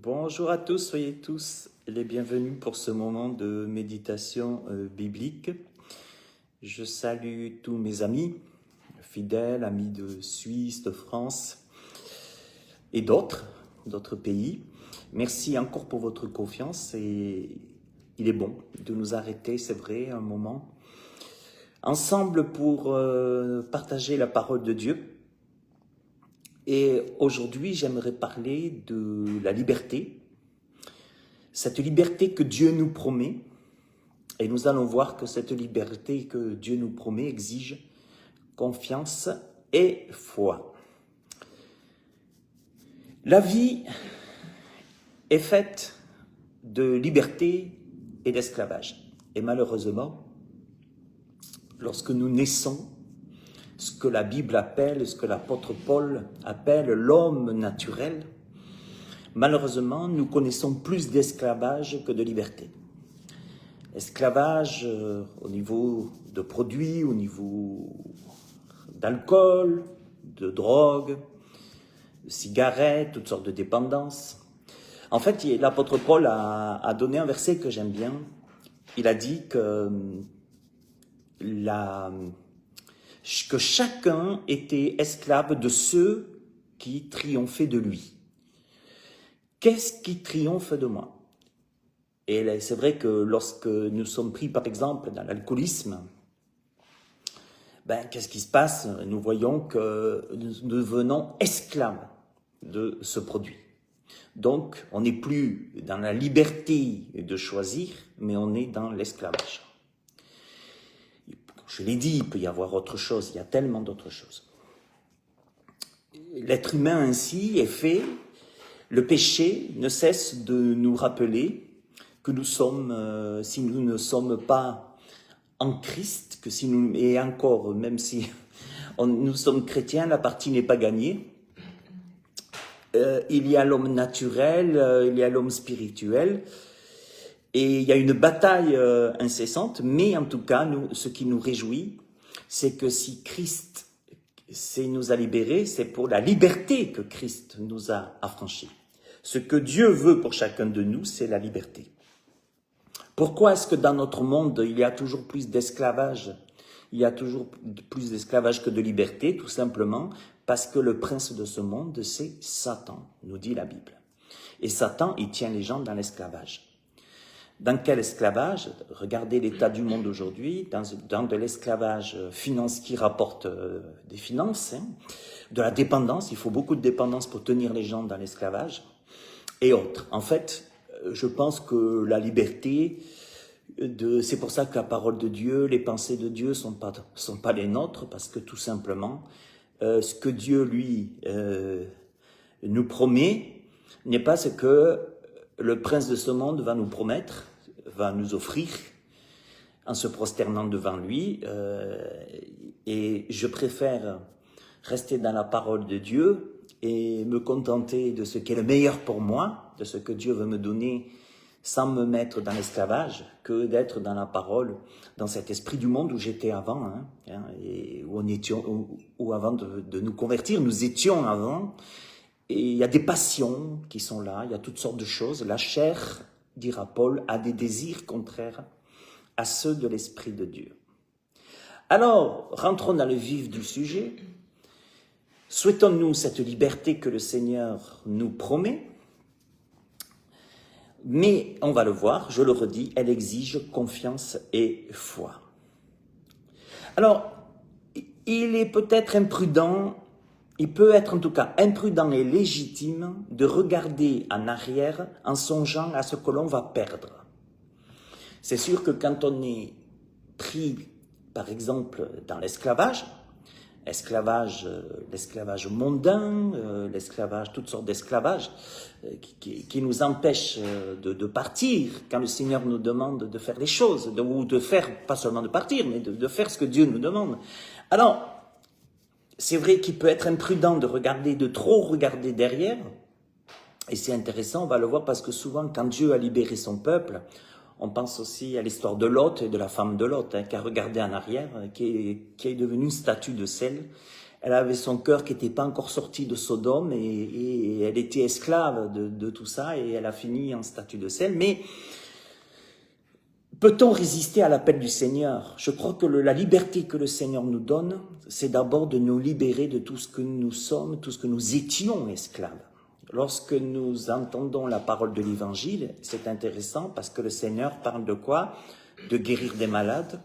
Bonjour à tous, soyez tous les bienvenus pour ce moment de méditation biblique. Je salue tous mes amis, fidèles, amis de Suisse, de France et d'autres pays. Merci encore pour votre confiance et il est bon de nous arrêter, c'est vrai, un moment ensemble pour partager la parole de Dieu. Et aujourd'hui, j'aimerais parler de la liberté, cette liberté que Dieu nous promet. Et nous allons voir que cette liberté que Dieu nous promet exige confiance et foi. La vie est faite de liberté et d'esclavage. Et malheureusement, lorsque nous naissons, ce que la Bible appelle, ce que l'apôtre Paul appelle l'homme naturel, malheureusement, nous connaissons plus d'esclavage que de liberté. Esclavage au niveau de produits, au niveau d'alcool, de drogue, de cigarettes, toutes sortes de dépendances. En fait, l'apôtre Paul a donné un verset que j'aime bien. Il a dit que chacun était esclave de ceux qui triomphaient de lui. Qu'est-ce qui triomphe de moi? Et c'est vrai que lorsque nous sommes pris, par exemple, dans l'alcoolisme, qu'est-ce qui se passe? Nous voyons que nous devenons esclaves de ce produit. Donc, on n'est plus dans la liberté de choisir, mais on est dans l'esclavage. Je l'ai dit, il peut y avoir autre chose, il y a tellement d'autres choses. L'être humain ainsi est fait, le péché ne cesse de nous rappeler que nous sommes, si nous ne sommes pas en Christ, que si nous, et encore, même si nous sommes chrétiens, la partie n'est pas gagnée. Il y a l'homme naturel, il y a l'homme spirituel, et il y a une bataille incessante, mais en tout cas, ce qui nous réjouit, c'est que si Christ nous a libérés, c'est pour la liberté que Christ nous a affranchis. Ce que Dieu veut pour chacun de nous, c'est la liberté. Pourquoi est-ce que dans notre monde, il y a toujours plus d'esclavage? Il y a toujours plus d'esclavage que de liberté, tout simplement parce que le prince de ce monde, c'est Satan, nous dit la Bible. Et Satan, il tient les gens dans l'esclavage. Dans quel esclavage? Regardez l'état du monde aujourd'hui, dans de l'esclavage financier qui rapporte des finances, de la dépendance, il faut beaucoup de dépendance pour tenir les gens dans l'esclavage, et autres. En fait, je pense que la liberté, c'est pour ça que la parole de Dieu, les pensées de Dieu sont pas les nôtres, parce que tout simplement, ce que Dieu, lui, nous promet, n'est pas ce que le prince de ce monde va nous promettre, va nous offrir, en se prosternant devant lui. Et je préfère rester dans la parole de Dieu et me contenter de ce qui est le meilleur pour moi, de ce que Dieu veut me donner, sans me mettre dans l'esclavage, que d'être dans la parole, dans cet esprit du monde où j'étais avant, et où avant de nous convertir, nous étions avant. Et il y a des passions qui sont là, il y a toutes sortes de choses. La chair, dira Paul, a des désirs contraires à ceux de l'Esprit de Dieu. Alors, rentrons dans le vif du sujet. Souhaitons-nous cette liberté que le Seigneur nous promet? Mais, on va le voir, je le redis, elle exige confiance et foi. Alors, il est peut-être imprudent, il peut être en tout cas imprudent et légitime de regarder en arrière en songeant à ce que l'on va perdre. C'est sûr que quand on est pris, par exemple, dans l'esclavage, l'esclavage mondain, l'esclavage, toutes sortes d'esclavages qui nous empêchent de partir quand le Seigneur nous demande de faire les choses, ou de faire, pas seulement de partir, mais de faire ce que Dieu nous demande. Alors, c'est vrai qu'il peut être imprudent de trop regarder derrière, et c'est intéressant, on va le voir, parce que souvent, quand Dieu a libéré son peuple, on pense aussi à l'histoire de Lot et de la femme de Lot, qui a regardé en arrière, qui est devenue une statue de sel. elle avait son cœur qui n'était pas encore sorti de Sodome et elle était esclave de tout ça et elle a fini en statue de sel. Mais peut-on résister à l'appel du Seigneur? Je crois que la liberté que le Seigneur nous donne, c'est d'abord de nous libérer de tout ce que nous sommes, tout ce que nous étions esclaves. Lorsque nous entendons la parole de l'Évangile, c'est intéressant parce que le Seigneur parle de quoi? De guérir des malades,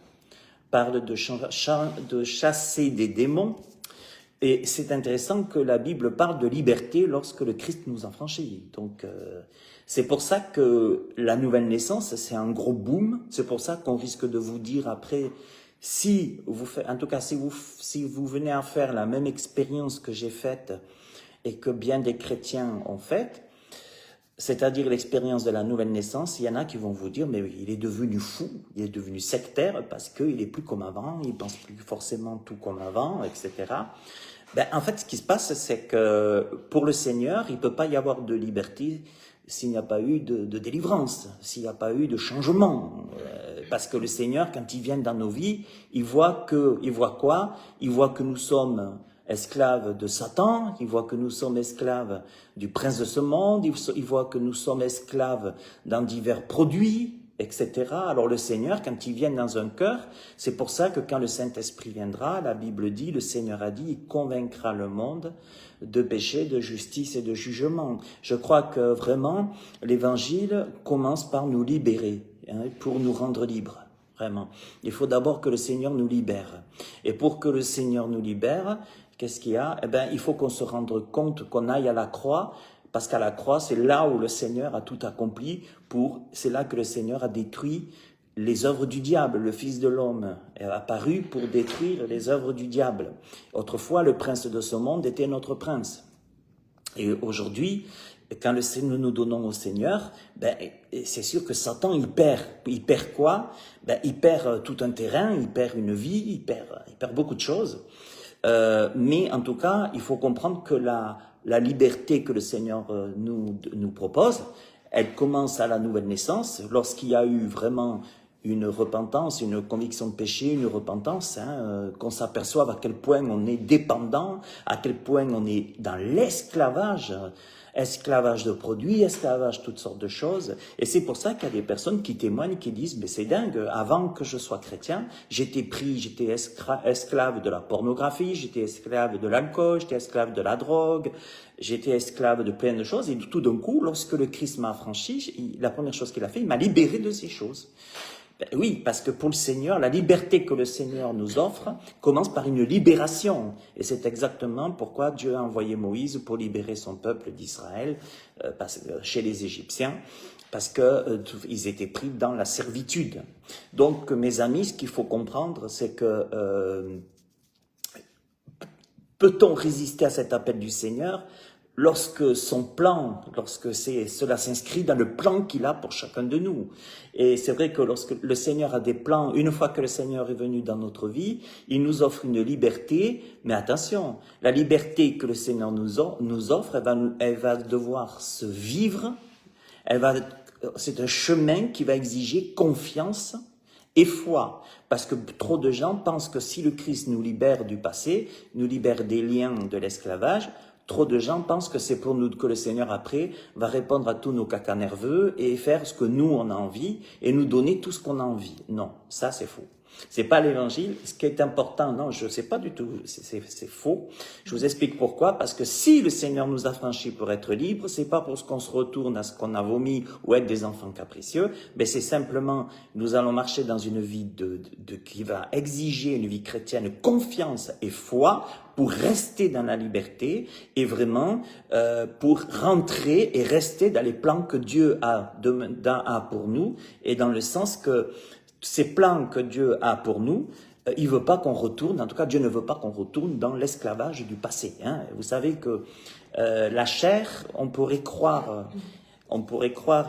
parle de chasser des démons. Et c'est intéressant que la Bible parle de liberté lorsque le Christ nous a franchis. Donc, c'est pour ça que la nouvelle naissance, c'est un gros boom. C'est pour ça qu'on risque de vous dire après, si vous faites, en tout cas, si vous venez à faire la même expérience que j'ai faite et que bien des chrétiens ont faite, c'est-à-dire l'expérience de la nouvelle naissance, il y en a qui vont vous dire, mais il est devenu fou, il est devenu sectaire parce qu'il est plus comme avant, il pense plus forcément tout comme avant, etc. Ben, en fait, ce qui se passe, c'est que pour le Seigneur, il ne peut pas y avoir de liberté s'il n'y a pas eu de délivrance, s'il n'y a pas eu de changement. Parce que le Seigneur, quand il vient dans nos vies, il voit quoi? Il voit que nous sommes esclaves de Satan, il voit que nous sommes esclaves du prince de ce monde, il voit que nous sommes esclaves dans divers produits, etc. Alors le Seigneur, quand il vient dans un cœur, c'est pour ça que quand le Saint-Esprit viendra, la Bible dit, le Seigneur a dit, il convaincra le monde de péché, de justice et de jugement. Je crois que vraiment, l'Évangile commence par nous libérer, pour nous rendre libres. Vraiment. Il faut d'abord que le Seigneur nous libère. Et pour que le Seigneur nous libère, qu'est-ce qu'il y a? Eh bien, il faut qu'on se rende compte qu'on aille à la croix, parce qu'à la croix, c'est là où le Seigneur a tout accompli, c'est là que le Seigneur a détruit les œuvres du diable. Le Fils de l'homme est apparu pour détruire les œuvres du diable. Autrefois, le prince de ce monde était notre prince. Et aujourd'hui, quand nous nous donnons au Seigneur, ben, c'est sûr que Satan, il perd. Il perd quoi? Ben, il perd tout un terrain, il perd une vie, il perd beaucoup de choses. Mais en tout cas, il faut comprendre que la liberté que le Seigneur nous propose, elle commence à la nouvelle naissance, lorsqu'il y a eu vraiment une repentance, une conviction de péché, une repentance, qu'on s'aperçoive à quel point on est dépendant, à quel point on est dans l'esclavage, esclavage de produits, esclavage toutes sortes de choses. Et c'est pour ça qu'il y a des personnes qui témoignent, qui disent, mais c'est dingue, avant que je sois chrétien, j'étais esclave de la pornographie, j'étais esclave de l'alcool, j'étais esclave de la drogue, j'étais esclave de plein de choses. Et tout d'un coup, lorsque le Christ m'a affranchi, la première chose qu'il a fait, il m'a libéré de ces choses. Ben oui, parce que pour le Seigneur, la liberté que le Seigneur nous offre commence par une libération. Et c'est exactement pourquoi Dieu a envoyé Moïse pour libérer son peuple d'Israël chez les Égyptiens, parce qu'ils étaient pris dans la servitude. Donc, mes amis, ce qu'il faut comprendre, c'est que peut-on résister à cet appel du Seigneur lorsque cela s'inscrit dans le plan qu'il a pour chacun de nous. Et c'est vrai que lorsque le Seigneur a des plans, une fois que le Seigneur est venu dans notre vie, il nous offre une liberté, mais attention, la liberté que le Seigneur nous offre, elle va devoir se vivre, c'est un chemin qui va exiger confiance et foi, parce que trop de gens pensent que si le Christ nous libère du passé, nous libère des liens de l'esclavage, trop de gens pensent que c'est pour nous que le Seigneur après va répondre à tous nos cacas nerveux et faire ce que nous on a envie et nous donner tout ce qu'on a envie. Non, ça c'est faux. C'est pas l'évangile. Ce qui est important, non, je sais pas du tout, c'est faux. Je vous explique pourquoi. Parce que si le Seigneur nous a franchis pour être libres, c'est pas pour qu'on se retourne à ce qu'on a vomi ou être des enfants capricieux, mais c'est simplement, nous allons marcher dans une vie qui va exiger une vie chrétienne, confiance et foi pour rester dans la liberté et vraiment pour rentrer et rester dans les plans que Dieu a pour nous et dans le sens que ces plans que Dieu a pour nous, il veut pas qu'on retourne, en tout cas Dieu ne veut pas qu'on retourne dans l'esclavage du passé. Hein. Vous savez que la chair, on pourrait croire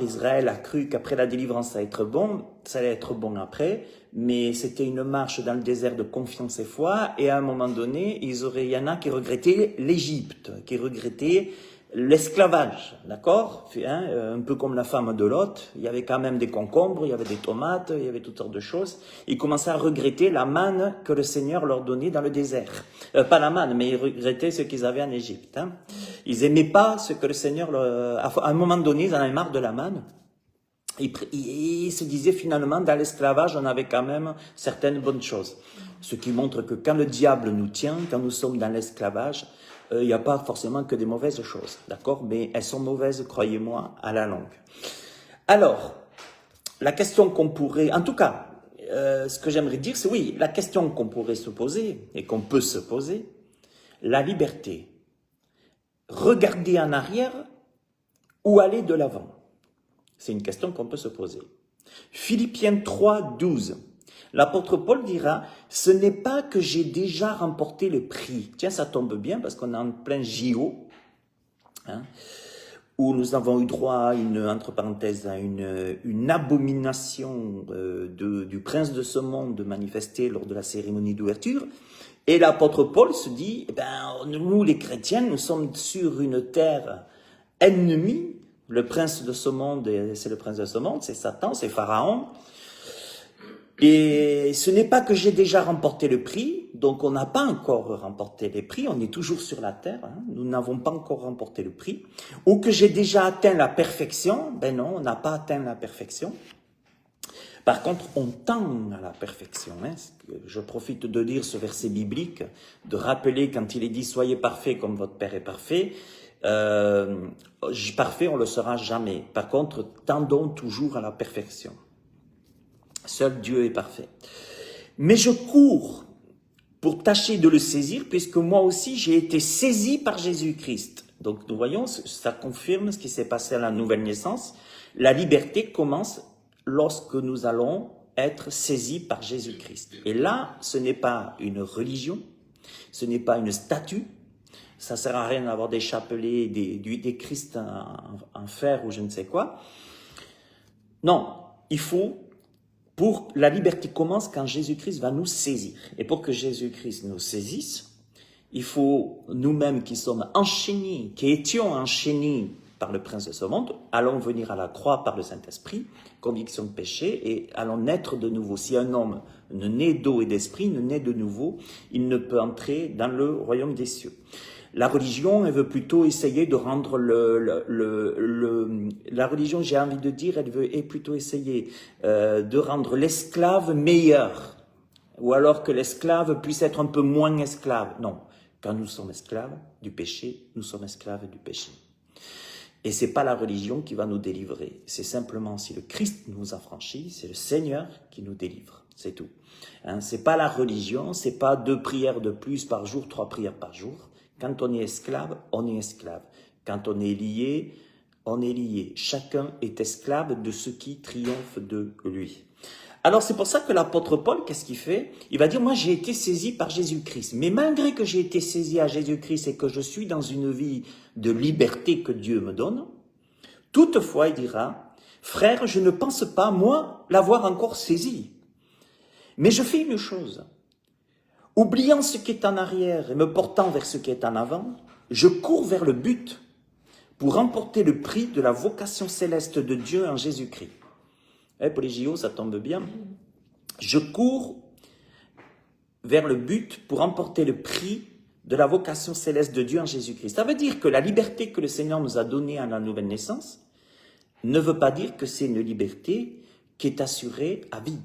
Israël a cru qu'après la délivrance ça allait être bon après, mais c'était une marche dans le désert de confiance et foi, et à un moment donné, il y en a qui regrettaient l'Égypte, qui regrettaient l'esclavage, d'accord, un peu comme la femme de Lot, il y avait quand même des concombres, il y avait des tomates, il y avait toutes sortes de choses. Ils commençaient à regretter la manne que le Seigneur leur donnait dans le désert. Pas la manne, mais ils regrettaient ce qu'ils avaient en Égypte. Ils aimaient pas ce que le Seigneur, à un moment donné, ils en avaient marre de la manne. Ils se disaient finalement, dans l'esclavage, on avait quand même certaines bonnes choses. Ce qui montre que quand le diable nous tient, quand nous sommes dans l'esclavage, il n'y a pas forcément que des mauvaises choses, d'accord? Mais elles sont mauvaises, croyez-moi, à la longue. Alors, la question qu'on pourrait, en tout cas, ce que j'aimerais dire, c'est oui, la question qu'on pourrait se poser, et qu'on peut se poser, la liberté. Regarder en arrière ou aller de l'avant? C'est une question qu'on peut se poser. Philippiens 3, 12. L'apôtre Paul dira, ce n'est pas que j'ai déjà remporté le prix. Tiens, ça tombe bien parce qu'on est en plein JO, où nous avons eu droit, entre parenthèses, à une abomination du prince de ce monde manifestée lors de la cérémonie d'ouverture. Et l'apôtre Paul se dit, eh ben, nous les chrétiens, nous sommes sur une terre ennemie. Le prince de ce monde, c'est le prince de ce monde, c'est Satan, c'est Pharaon. Et ce n'est pas que j'ai déjà remporté le prix, donc on n'a pas encore remporté les prix, on est toujours sur la terre, nous n'avons pas encore remporté le prix, ou que j'ai déjà atteint la perfection, ben non, on n'a pas atteint la perfection. Par contre, on tend à la perfection. Je profite de lire ce verset biblique, de rappeler quand il est dit « Soyez parfaits comme votre Père est parfait », parfait, on ne le sera jamais. Par contre, tendons toujours à la perfection. Seul Dieu est parfait. Mais je cours pour tâcher de le saisir, puisque moi aussi j'ai été saisi par Jésus-Christ. Donc nous voyons, ça confirme ce qui s'est passé à la nouvelle naissance. La liberté commence lorsque nous allons être saisis par Jésus-Christ. Et là, ce n'est pas une religion, ce n'est pas une statue, ça ne sert à rien d'avoir des chapelets, des Christ en fer ou je ne sais quoi. Non, il faut... La liberté commence quand Jésus-Christ va nous saisir. Et pour que Jésus-Christ nous saisisse, il faut nous-mêmes qui sommes enchaînés, qui étions enchaînés par le prince de ce monde, allons venir à la croix par le Saint-Esprit, conviction de péché, et allons naître de nouveau. Si un homme ne naît d'eau et d'esprit, ne naît de nouveau, il ne peut entrer dans le royaume des cieux. La religion, elle veut plutôt essayer de rendre la religion, j'ai envie de dire, elle veut plutôt essayer de rendre l'esclave meilleur, ou alors que l'esclave puisse être un peu moins esclave. Non, quand nous sommes esclaves du péché, nous sommes esclaves du péché. Et c'est pas la religion qui va nous délivrer, c'est simplement si le Christ nous a franchis, c'est le Seigneur qui nous délivre, c'est tout. C'est pas la religion, c'est pas 2 prières de plus par jour, 3 prières par jour. Quand on est esclave, on est esclave. Quand on est lié, on est lié. Chacun est esclave de ce qui triomphe de lui. Alors c'est pour ça que l'apôtre Paul, qu'est-ce qu'il fait? Il va dire, moi j'ai été saisi par Jésus-Christ. Mais malgré que j'ai été saisi à Jésus-Christ et que je suis dans une vie de liberté que Dieu me donne, toutefois il dira, frère, je ne pense pas, moi, l'avoir encore saisi. Mais je fais une chose. Oubliant ce qui est en arrière et me portant vers ce qui est en avant, je cours vers le but pour remporter le prix de la vocation céleste de Dieu en Jésus-Christ. Pour les JO, ça tombe bien. Je cours vers le but pour remporter le prix de la vocation céleste de Dieu en Jésus-Christ. Ça veut dire que la liberté que le Seigneur nous a donnée à la nouvelle naissance ne veut pas dire que c'est une liberté qui est assurée à vie.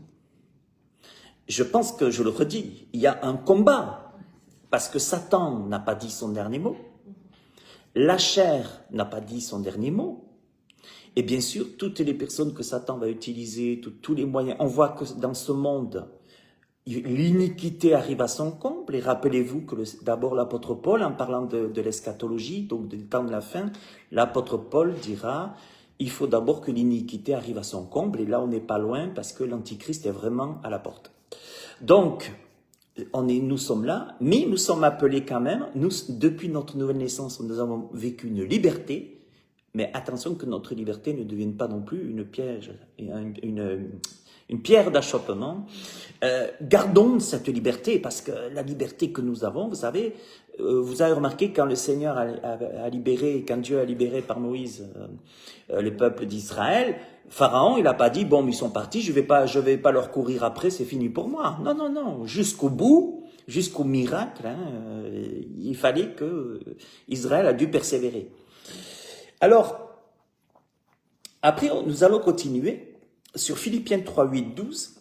Je pense que, je le redis, il y a un combat, parce que Satan n'a pas dit son dernier mot, la chair n'a pas dit son dernier mot, et bien sûr, toutes les personnes que Satan va utiliser, tous les moyens, on voit que dans ce monde, l'iniquité arrive à son comble, et rappelez-vous que d'abord l'apôtre Paul, en parlant de l'eschatologie, donc du temps de la fin, l'apôtre Paul dira, il faut d'abord que l'iniquité arrive à son comble, et là on n'est pas loin, parce que l'antichrist est vraiment à la porte. Donc, nous sommes là, mais nous sommes appelés quand même, depuis notre nouvelle naissance, nous avons vécu une liberté, mais attention que notre liberté ne devienne pas non plus une piège, une pierre d'achoppement. Gardons cette liberté, parce que la liberté que nous avons, vous savez, vous avez remarqué quand le Seigneur a libéré, quand Dieu a libéré par Moïse le peuple d'Israël, Pharaon, il n'a pas dit, bon, ils sont partis, je vais pas leur courir après, c'est fini pour moi. Non, non, non, jusqu'au bout, jusqu'au miracle, il fallait que Israël a dû persévérer. Alors, après, nous allons continuer sur Philippiens 3, 8, 12.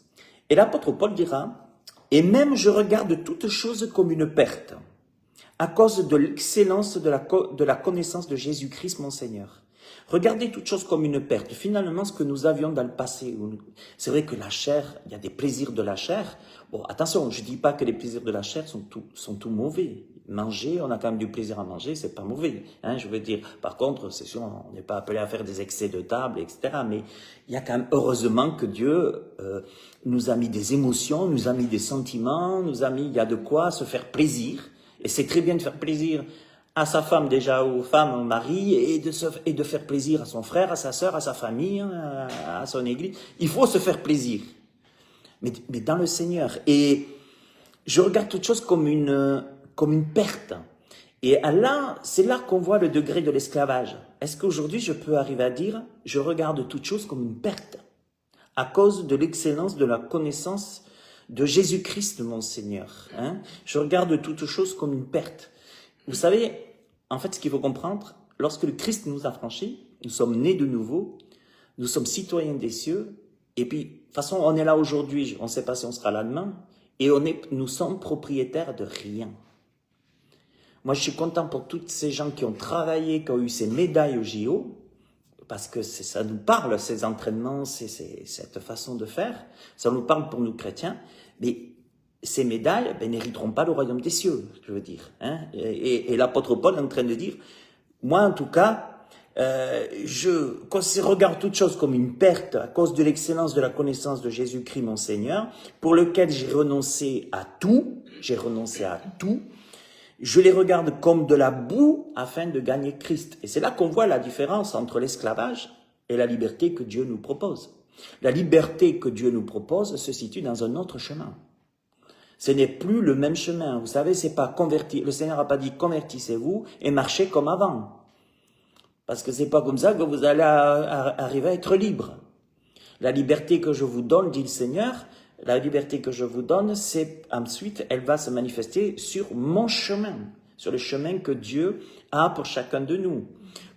Et l'apôtre Paul dira, « Et même je regarde toutes choses comme une perte, à cause de l'excellence de la connaissance de Jésus-Christ mon Seigneur. » Regardez toutes choses comme une perte. Finalement, ce que nous avions dans le passé, c'est vrai que la chair, il y a des plaisirs de la chair. Bon, attention, je ne dis pas que les plaisirs de la chair sont tout mauvais. Manger, on a quand même du plaisir à manger, c'est pas mauvais. Hein, je veux dire, par contre, c'est sûr, on n'est pas appelé à faire des excès de table, etc. Mais il y a quand même, heureusement que Dieu nous a mis des émotions, nous a mis des sentiments, il y a de quoi se faire plaisir. Et c'est très bien de faire plaisir à sa femme déjà, aux femmes, au mari, et de faire plaisir à son frère, à sa sœur, à sa famille, à son église. Il faut se faire plaisir. Mais dans le Seigneur. Et je regarde toute chose comme une perte. Et là, c'est là qu'on voit le degré de l'esclavage. Est-ce qu'aujourd'hui, je peux arriver à dire, je regarde toute chose comme une perte, à cause de l'excellence de la connaissance de Jésus-Christ, mon Seigneur. Je regarde toute chose comme une perte. Vous savez, en fait, ce qu'il faut comprendre, lorsque le Christ nous a franchis, nous sommes nés de nouveau, nous sommes citoyens des cieux, et puis, de toute façon, on est là aujourd'hui, on ne sait pas si on sera là demain, et nous sommes propriétaires de rien. Moi, je suis content pour tous ces gens qui ont travaillé, qui ont eu ces médailles au JO, parce que ça nous parle, ces entraînements, cette façon de faire, ça nous parle pour nous chrétiens, mais ces médailles n'hériteront pas le royaume des cieux, je veux dire. Et l'apôtre Paul est en train de dire, moi en tout cas, je regarde toute chose comme une perte à cause de l'excellence de la connaissance de Jésus-Christ mon Seigneur, pour lequel j'ai renoncé à tout, je les regarde comme de la boue afin de gagner Christ. Et c'est là qu'on voit la différence entre l'esclavage et la liberté que Dieu nous propose. La liberté que Dieu nous propose se situe dans un autre chemin. Ce n'est plus le même chemin. Vous savez, c'est pas convertir. Le Seigneur n'a pas dit convertissez-vous et marchez comme avant. Parce que c'est pas comme ça que vous allez arriver à être libre. La liberté que je vous donne, dit le Seigneur, la liberté que je vous donne, c'est ensuite, elle va se manifester sur mon chemin, sur le chemin que Dieu a pour chacun de nous.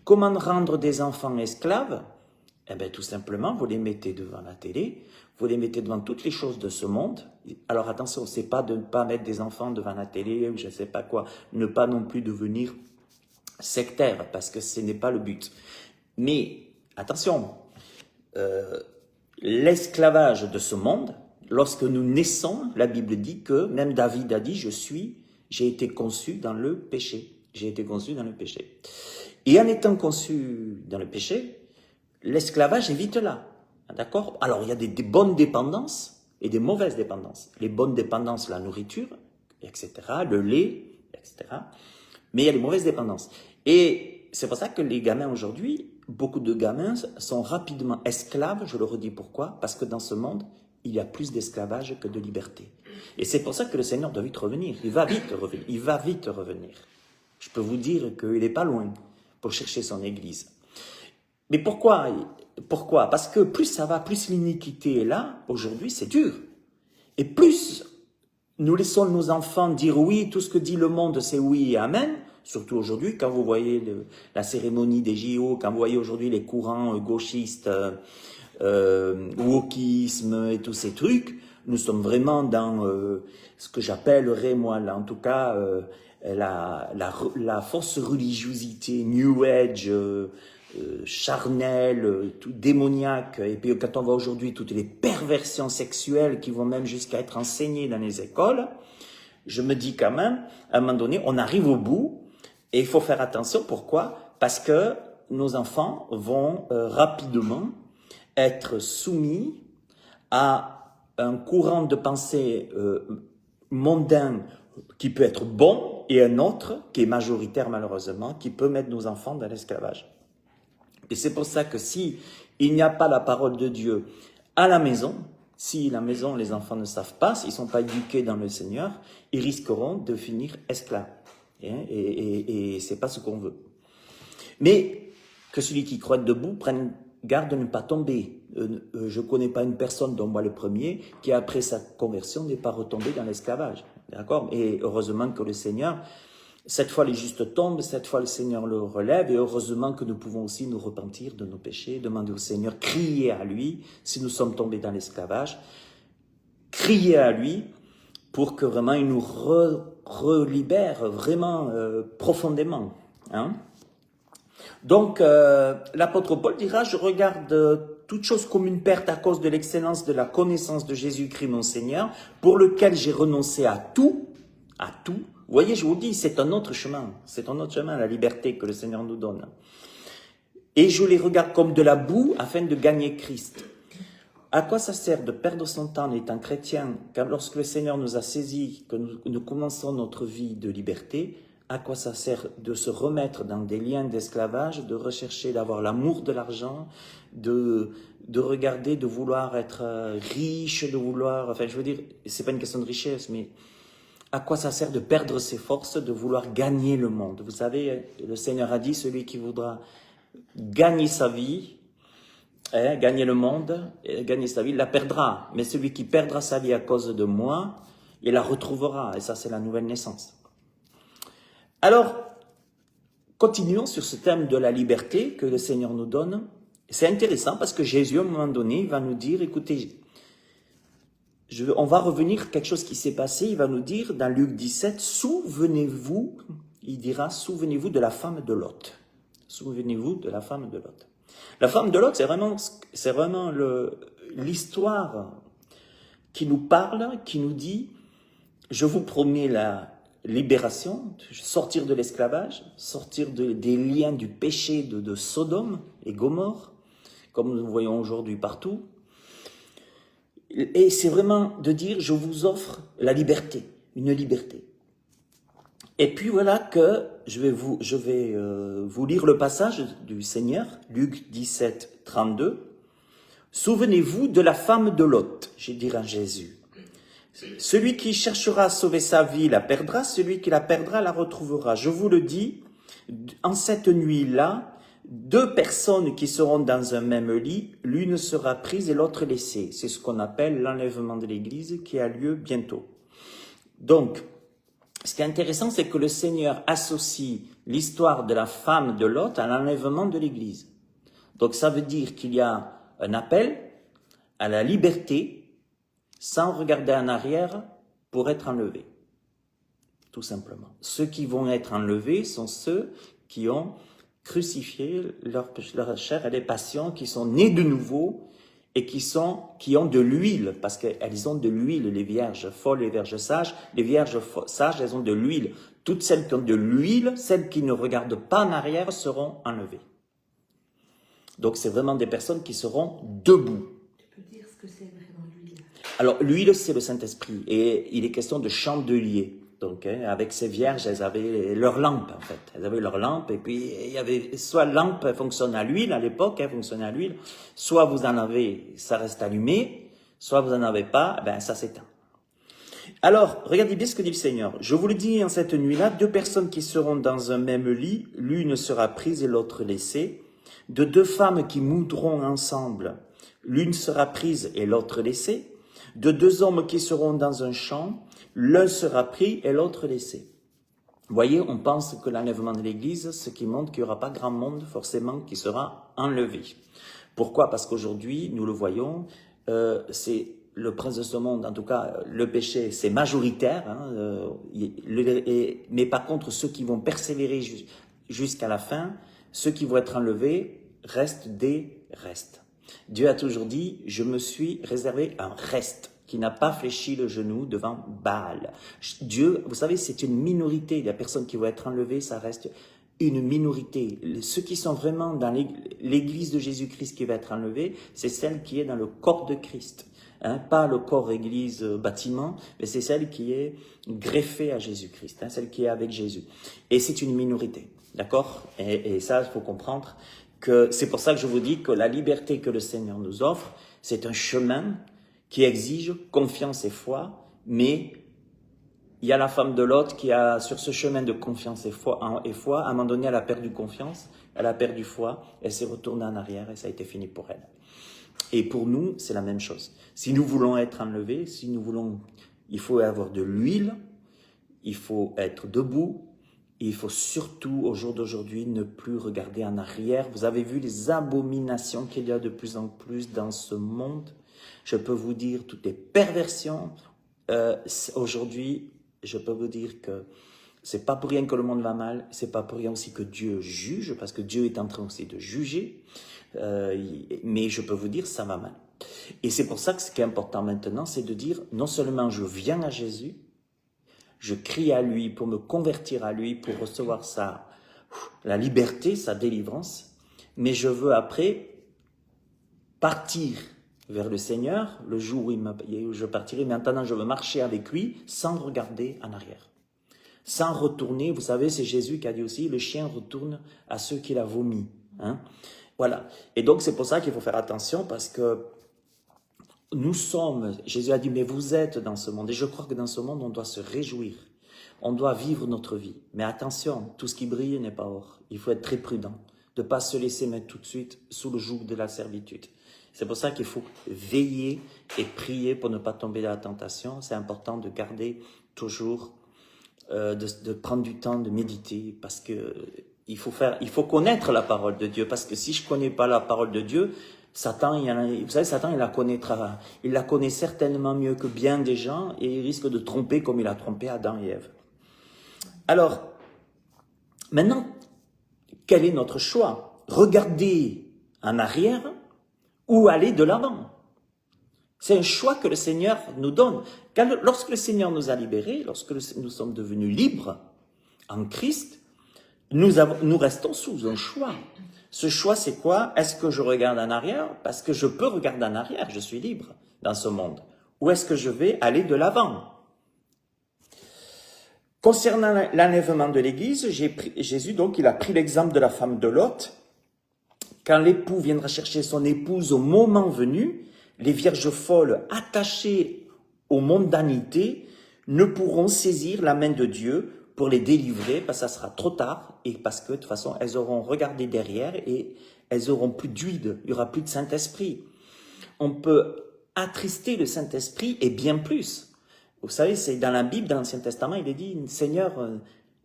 Comment rendre des enfants esclaves? Eh bien, tout simplement, vous les mettez devant la télé, vous les mettez devant toutes les choses de ce monde. Alors attention, c'est pas de ne pas mettre des enfants devant la télé ou je ne sais pas quoi, ne pas non plus devenir sectaire, parce que ce n'est pas le but. Mais attention, l'esclavage de ce monde, lorsque nous naissons, la Bible dit que, même David a dit, j'ai été conçu dans le péché. J'ai été conçu dans le péché. Et en étant conçu dans le péché, l'esclavage est vite là. D'accord? Alors, il y a des bonnes dépendances et des mauvaises dépendances. Les bonnes dépendances, la nourriture, etc., le lait, etc. Mais il y a les mauvaises dépendances. Et c'est pour ça que les gamins aujourd'hui, beaucoup de gamins sont rapidement esclaves. Je le redis pourquoi? Parce que dans ce monde, il y a plus d'esclavage que de liberté. Et c'est pour ça que le Seigneur doit vite revenir. Il va vite revenir. Il va vite revenir. Je peux vous dire qu'il n'est pas loin pour chercher son Église. Mais pourquoi? Parce que plus ça va, plus l'iniquité est là. Aujourd'hui, c'est dur. Et plus nous laissons nos enfants dire oui, tout ce que dit le monde, c'est oui et amen. Surtout aujourd'hui, quand vous voyez la cérémonie des JO, quand vous voyez aujourd'hui les courants gauchistes, wokisme et tous ces trucs, nous sommes vraiment dans ce que j'appellerais, moi, là, en tout cas, la fausse religiosité, New Age, charnelle, tout démoniaque. Et puis quand on voit aujourd'hui toutes les perversions sexuelles qui vont même jusqu'à être enseignées dans les écoles, je me dis quand même, à un moment donné, on arrive au bout et il faut faire attention. Pourquoi? Parce que nos enfants vont rapidement être soumis à un courant de pensée mondain qui peut être bon et un autre qui est majoritaire malheureusement, qui peut mettre nos enfants dans l'esclavage. Et c'est pour ça que si il n'y a pas la parole de Dieu à la maison, Si la maison, les enfants ne savent pas, s'ils ne sont pas éduqués dans le Seigneur, ils risqueront de finir esclaves. Et ce n'est pas ce qu'on veut. Mais que celui qui croit debout prenne garde de ne pas tomber. Je ne connais pas une personne, dont moi le premier, qui après sa conversion n'est pas retombé dans l'esclavage. D'accord? Et heureusement que le Seigneur, cette fois les justes tombent, cette fois le Seigneur le relève, et heureusement que nous pouvons aussi nous repentir de nos péchés, demander au Seigneur, crier à lui, si nous sommes tombés dans l'esclavage, crier à lui pour que vraiment il nous relibère vraiment profondément. Hein? Donc, l'apôtre Paul dira, je regarde toute chose comme une perte à cause de l'excellence de la connaissance de Jésus-Christ mon Seigneur, pour lequel j'ai renoncé à tout. Vous voyez, je vous dis, c'est un autre chemin, la liberté que le Seigneur nous donne. Et je les regarde comme de la boue afin de gagner Christ. À quoi ça sert de perdre son temps en étant chrétien, quand lorsque le Seigneur nous a saisis, que nous commençons notre vie de liberté, à quoi ça sert de se remettre dans des liens d'esclavage, de rechercher, d'avoir l'amour de l'argent, de regarder, de vouloir être riche, de vouloir... Enfin, je veux dire, c'est pas une question de richesse, mais à quoi ça sert de perdre ses forces, de vouloir gagner le monde? Vous savez, le Seigneur a dit, celui qui voudra gagner sa vie, gagner le monde, gagner sa vie, il la perdra. Mais celui qui perdra sa vie à cause de moi, il la retrouvera. Et ça, c'est la nouvelle naissance. Alors, continuons sur ce thème de la liberté que le Seigneur nous donne. C'est intéressant parce que Jésus, à un moment donné, il va nous dire, écoutez, on va revenir à quelque chose qui s'est passé, il va nous dire dans Luc 17, souvenez-vous, il dira, souvenez-vous de la femme de Lot. Souvenez-vous de la femme de Lot. La femme de Lot, c'est vraiment l'histoire qui nous parle, qui nous dit, je vous promets la libération, sortir de l'esclavage, sortir des liens du péché de Sodome et Gomorrhe, comme nous voyons aujourd'hui partout. Et c'est vraiment de dire, je vous offre la liberté, une liberté. Et puis voilà que je vais vous lire le passage du Seigneur, Luc 17, 32. Souvenez-vous de la femme de Lot, je dirais à Jésus. Celui qui cherchera à sauver sa vie la perdra, celui qui la perdra la retrouvera. Je vous le dis, en cette nuit-là, 2 personnes qui seront dans un même lit, l'une sera prise et l'autre laissée. C'est ce qu'on appelle l'enlèvement de l'Église qui a lieu bientôt. Donc, ce qui est intéressant, c'est que le Seigneur associe l'histoire de la femme de Lot à l'enlèvement de l'Église. Donc ça veut dire qu'il y a un appel à la liberté sans regarder en arrière pour être enlevés. Tout simplement. Ceux qui vont être enlevés sont ceux qui ont crucifié leur chair et les passions, qui sont nés de nouveau et qui ont de l'huile, parce qu'elles ont de l'huile, les vierges folles, les vierges sages. Les vierges sages, elles ont de l'huile. Toutes celles qui ont de l'huile, celles qui ne regardent pas en arrière, seront enlevées. Donc c'est vraiment des personnes qui seront debout. Tu peux dire ce que c'est vraiment l'huile? Alors l'huile, c'est le Saint-Esprit, et il est question de chandelier. Donc, avec ces vierges, elles avaient leur lampe, en fait. Elles avaient leur lampe, et puis il y avait soit lampe, elle fonctionne à l'huile, à l'époque, elle fonctionnait à l'huile, soit vous en avez, ça reste allumé, soit vous n'en avez pas, ben ça s'éteint. Alors, regardez bien ce que dit le Seigneur. Je vous le dis, en cette nuit-là, 2 personnes qui seront dans un même lit, l'une sera prise et l'autre laissée. De 2 femmes qui moudront ensemble, l'une sera prise et l'autre laissée. De 2 hommes qui seront dans un champ, l'un sera pris et l'autre laissé. Vous voyez, on pense que l'enlèvement de l'Église, ce qui montre qu'il n'y aura pas grand monde forcément qui sera enlevé. Pourquoi? Parce qu'aujourd'hui, nous le voyons, c'est le prince de ce monde, en tout cas, le péché, c'est majoritaire. Mais par contre, ceux qui vont persévérer jusqu'à la fin, ceux qui vont être enlevés, restent des restes. Dieu a toujours dit, je me suis réservé un reste qui n'a pas fléchi le genou devant Baal. Dieu, vous savez, c'est une minorité. Les personnes qui vont être enlevées, ça reste une minorité. Ceux qui sont vraiment dans l'église de Jésus-Christ qui va être enlevée, c'est celle qui est dans le corps de Christ. Pas le corps église bâtiment, mais c'est celle qui est greffée à Jésus-Christ, celle qui est avec Jésus. Et c'est une minorité, d'accord? Et ça, il faut comprendre que c'est pour ça que je vous dis que la liberté que le Seigneur nous offre, c'est un chemin qui exige confiance et foi, mais il y a la femme de Lot qui a, sur ce chemin de confiance et foi, à un moment donné, elle a perdu confiance, elle a perdu foi, elle s'est retournée en arrière et ça a été fini pour elle. Et pour nous, c'est la même chose. Si nous voulons être enlevés, il faut avoir de l'huile, il faut être debout, il faut surtout, au jour d'aujourd'hui, ne plus regarder en arrière. Vous avez vu les abominations qu'il y a de plus en plus dans ce monde. Je peux vous dire toutes les perversions. Aujourd'hui, je peux vous dire que c'est pas pour rien que le monde va mal, c'est pas pour rien aussi que Dieu juge, parce que Dieu est en train aussi de juger. Mais je peux vous dire, ça va mal. Et c'est pour ça que ce qui est important maintenant, c'est de dire, non seulement je viens à Jésus, je crie à lui pour me convertir à lui, pour recevoir la liberté, sa délivrance, mais je veux après partir vers le Seigneur, le jour où je partirai, mais maintenant je veux marcher avec lui sans regarder en arrière. Sans retourner, vous savez, c'est Jésus qui a dit aussi, le chien retourne à ceux qu'il a vomi. Hein? Voilà. Et donc c'est pour ça qu'il faut faire attention, parce que Jésus a dit, mais vous êtes dans ce monde. Et je crois que dans ce monde, on doit se réjouir. On doit vivre notre vie. Mais attention, tout ce qui brille n'est pas or. Il faut être très prudent, de ne pas se laisser mettre tout de suite sous le joug de la servitude. C'est pour ça qu'il faut veiller et prier pour ne pas tomber dans la tentation. C'est important de garder toujours, de prendre du temps de méditer, parce que il faut connaître la parole de Dieu. Parce que si je ne connais pas la parole de Dieu, Satan, vous savez, Satan, il la connaît certainement mieux que bien des gens, et il risque de tromper comme il a trompé Adam et Ève. Alors, maintenant, quel est notre choix? Regarder en arrière ou aller de l'avant? C'est un choix que le Seigneur nous donne. Lorsque le Seigneur nous a libérés, lorsque nous sommes devenus libres en Christ, nous restons sous un choix. Ce choix, c'est quoi? Est-ce que je regarde en arrière? Parce que je peux regarder en arrière, je suis libre dans ce monde. Ou est-ce que je vais aller de l'avant? Concernant l'enlèvement de l'Église, Jésus, donc, il a pris l'exemple de la femme de Lot. Quand l'époux viendra chercher son épouse au moment venu, les vierges folles attachées aux mondanités ne pourront saisir la main de Dieu pour les délivrer, parce que ça sera trop tard, et parce que de toute façon, elles auront regardé derrière et elles auront plus d'huile, il n'y aura plus de Saint-Esprit. On peut attrister le Saint-Esprit et bien plus. Vous savez, c'est dans la Bible, dans l'Ancien Testament, il est dit, Seigneur,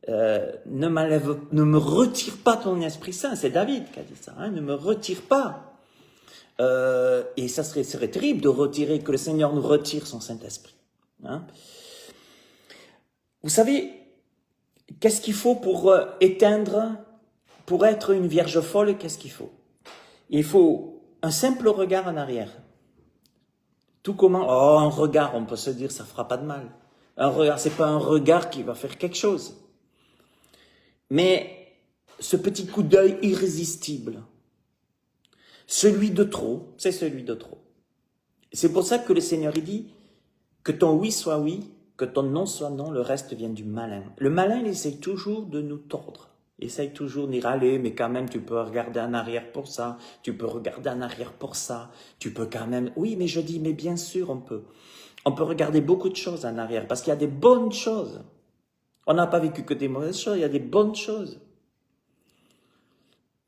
ne me retire pas ton Esprit Saint. C'est David qui a dit ça, hein, ne me retire pas. Et ça serait terrible que le Seigneur nous retire son Saint-Esprit. Hein. Vous savez, qu'est-ce qu'il faut pour pour être une vierge folle? Qu'est-ce qu'il faut? Il faut un simple regard en arrière. Tout comment? Oh, un regard, on peut se dire, ça fera pas de mal. Un regard, c'est pas un regard qui va faire quelque chose. Mais ce petit coup d'œil irrésistible, celui de trop, c'est celui de trop. C'est pour ça que le Seigneur il dit que ton oui soit oui, que ton non soit non, le reste vient du malin. Le malin, il essaye toujours de nous tordre. Il essaye toujours de dire, allez, mais quand même, tu peux regarder en arrière pour ça, tu peux regarder en arrière pour ça, tu peux quand même... Oui, mais je dis, mais bien sûr, on peut. On peut regarder beaucoup de choses en arrière, parce qu'il y a des bonnes choses. On n'a pas vécu que des mauvaises choses, il y a des bonnes choses.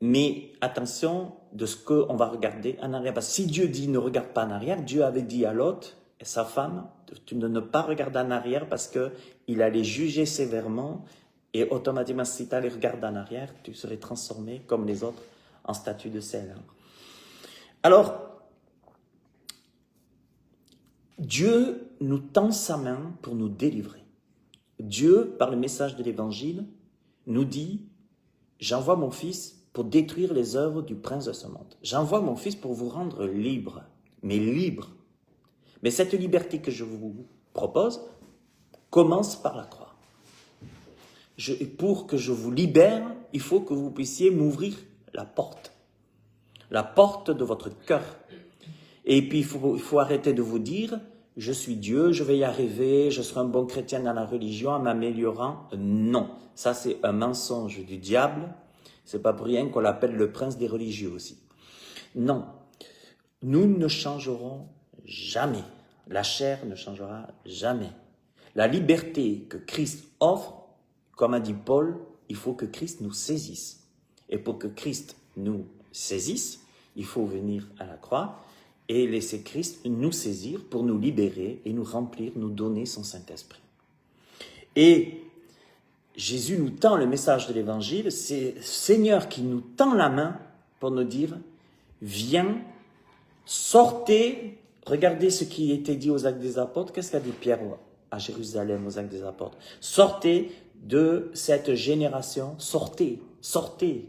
Mais attention de ce qu'on va regarder en arrière. Parce que si Dieu dit ne regarde pas en arrière, Dieu avait dit à Lot et sa femme de ne pas regarder en arrière parce qu'il allait juger sévèrement et automatiquement si tu allais regarder en arrière, tu serais transformé comme les autres en statue de sel. Alors, Dieu nous tend sa main pour nous délivrer. Dieu, par le message de l'Évangile, nous dit « J'envoie mon Fils pour détruire les œuvres du prince de ce monde. J'envoie mon Fils pour vous rendre libre, mais libre. Mais cette liberté que je vous propose commence par la croix. Pour que je vous libère, il faut que vous puissiez m'ouvrir la porte de votre cœur. Et puis il faut arrêter de vous dire « Je suis Dieu, je vais y arriver, je serai un bon chrétien dans la religion en m'améliorant. » Non, ça c'est un mensonge du diable. C'est pas pour rien qu'on l'appelle le prince des religieux aussi. Non, nous ne changerons jamais. La chair ne changera jamais. La liberté que Christ offre, comme a dit Paul, il faut que Christ nous saisisse. Et pour que Christ nous saisisse, il faut venir à la croix et laisser Christ nous saisir pour nous libérer et nous remplir, nous donner son Saint-Esprit. Et Jésus nous tend le message de l'Évangile, c'est le Seigneur qui nous tend la main pour nous dire « Viens, sortez ». Regardez ce qui était dit aux Actes des Apôtres. Qu'est-ce qu'a dit Pierre à Jérusalem aux Actes des Apôtres? Sortez de cette génération, sortez, sortez.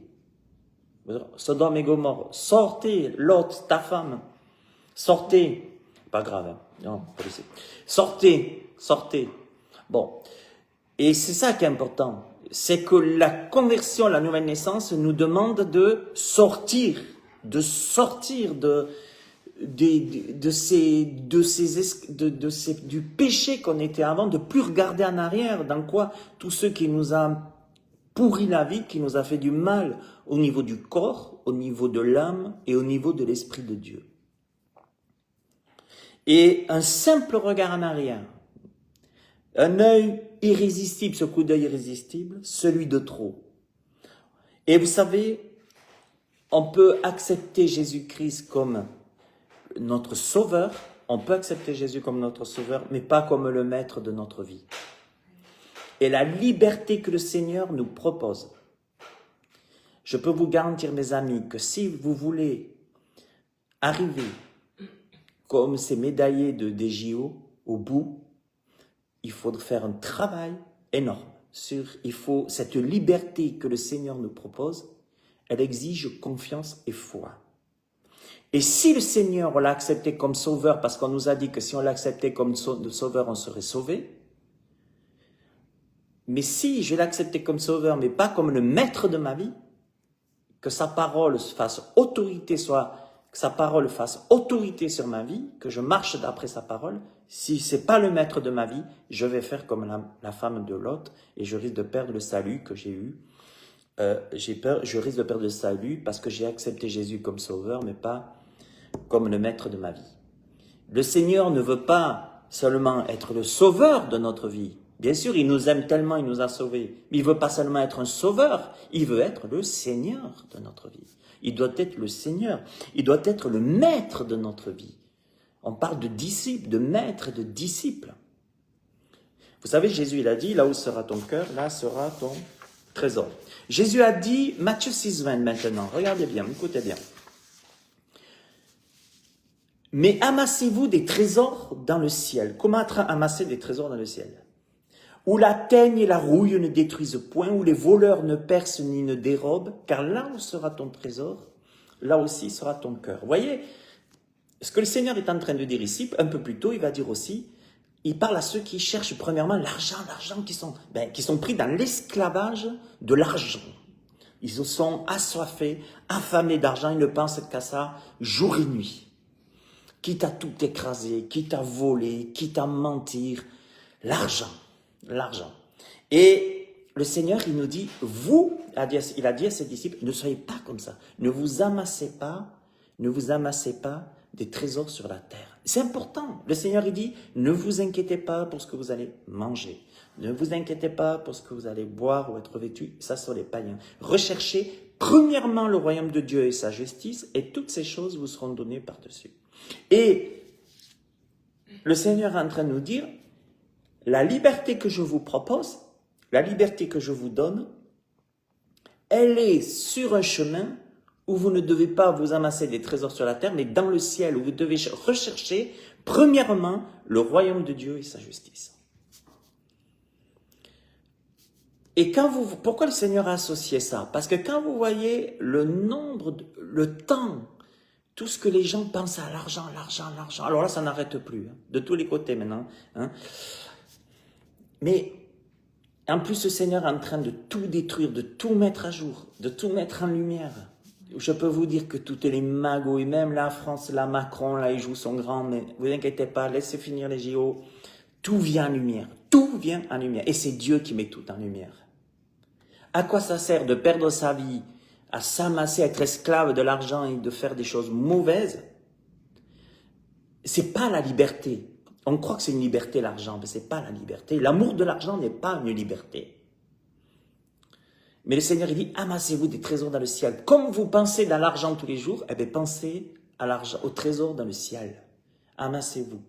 Sodome et Gomorrhe, sortez, Lot, ta femme, sortez. Pas grave, hein? Non, pas laisser. Sortez, sortez. Bon, et c'est ça qui est important, c'est que la conversion, la nouvelle naissance nous demande de sortir du péché qu'on était avant, de plus regarder en arrière, dans quoi tout ce qui nous a pourri la vie, qui nous a fait du mal au niveau du corps, au niveau de l'âme et au niveau de l'Esprit de Dieu. Et un simple regard en arrière, un œil irrésistible, ce coup d'œil irrésistible, celui de trop. Et vous savez, on peut accepter Jésus-Christ comme notre sauveur, on peut accepter Jésus comme notre sauveur, mais pas comme le maître de notre vie. Et la liberté que le Seigneur nous propose, je peux vous garantir, mes amis, que si vous voulez arriver comme ces médaillés des JO au bout, il faut faire un travail énorme. Il faut cette liberté que le Seigneur nous propose, elle exige confiance et foi. Et si le Seigneur, on l'a accepté comme sauveur, parce qu'on nous a dit que si on l'acceptait comme sauveur, on serait sauvé. Mais si je l'acceptais comme sauveur, mais pas comme le maître de ma vie, que sa parole fasse autorité, que sa parole fasse autorité sur ma vie, que je marche d'après sa parole, si c'est pas le maître de ma vie, je vais faire comme la femme de Lot et je risque de perdre le salut que j'ai eu. Je risque de perdre le salut parce que j'ai accepté Jésus comme sauveur, mais pas comme le maître de ma vie. Le Seigneur ne veut pas seulement être le sauveur de notre vie. Bien sûr, il nous aime tellement, il nous a sauvés. Mais il ne veut pas seulement être un sauveur, il veut être le Seigneur de notre vie. Il doit être le Seigneur, il doit être le maître de notre vie. On parle de disciple, de maître et de disciple. Vous savez, Jésus, il a dit, là où sera ton cœur, là sera ton trésor. Jésus a dit, Matthieu 6,20 maintenant, regardez bien, écoutez bien. Mais amassez-vous des trésors dans le ciel. Comment amasser des trésors dans le ciel? Où la teigne et la rouille ne détruisent point, où les voleurs ne percent ni ne dérobent, car là où sera ton trésor, là aussi sera ton cœur. Vous voyez, ce que le Seigneur est en train de dire ici, un peu plus tôt, il va dire aussi, il parle à ceux qui cherchent premièrement l'argent, qui sont pris dans l'esclavage de l'argent. Ils se sont assoiffés, affamés d'argent, ils ne pensent qu'à ça jour et nuit. Quitte à tout écraser, quitte à voler, quitte à mentir, l'argent. Et le Seigneur, il nous dit, il a dit à ses disciples, ne soyez pas comme ça. Ne vous amassez pas des trésors sur la terre. C'est important. Le Seigneur, il dit, ne vous inquiétez pas pour ce que vous allez manger. Ne vous inquiétez pas pour ce que vous allez boire ou être vêtu. Ça, sont les païens. Recherchez premièrement le royaume de Dieu et sa justice, et toutes ces choses vous seront données par-dessus. Et le Seigneur est en train de nous dire, la liberté que je vous propose, la liberté que je vous donne, elle est sur un chemin où vous ne devez pas vous amasser des trésors sur la terre, mais dans le ciel, où vous devez rechercher, premièrement, le royaume de Dieu et sa justice. Et pourquoi le Seigneur a associé ça? Parce que quand vous voyez le temps, tout ce que les gens pensent à l'argent, alors là, ça n'arrête plus, de tous les côtés maintenant. Mais en plus, le Seigneur est en train de tout détruire, de tout mettre à jour, de tout mettre en lumière. Je peux vous dire que toutes les magouilles, même la France, la Macron, là, il joue son grand, mais vous inquiétez pas, laissez finir les JO. Tout vient en lumière, tout vient en lumière. Et c'est Dieu qui met tout en lumière. À quoi ça sert de perdre sa vie, à s'amasser, à être esclave de l'argent et de faire des choses mauvaises? C'est pas la liberté. On croit que c'est une liberté, l'argent, mais ce n'est pas la liberté. L'amour de l'argent n'est pas une liberté. Mais le Seigneur, il dit, amassez-vous des trésors dans le ciel. Comme vous pensez dans l'argent tous les jours, eh bien, pensez à l'argent, au trésor dans le ciel. Amassez-vous.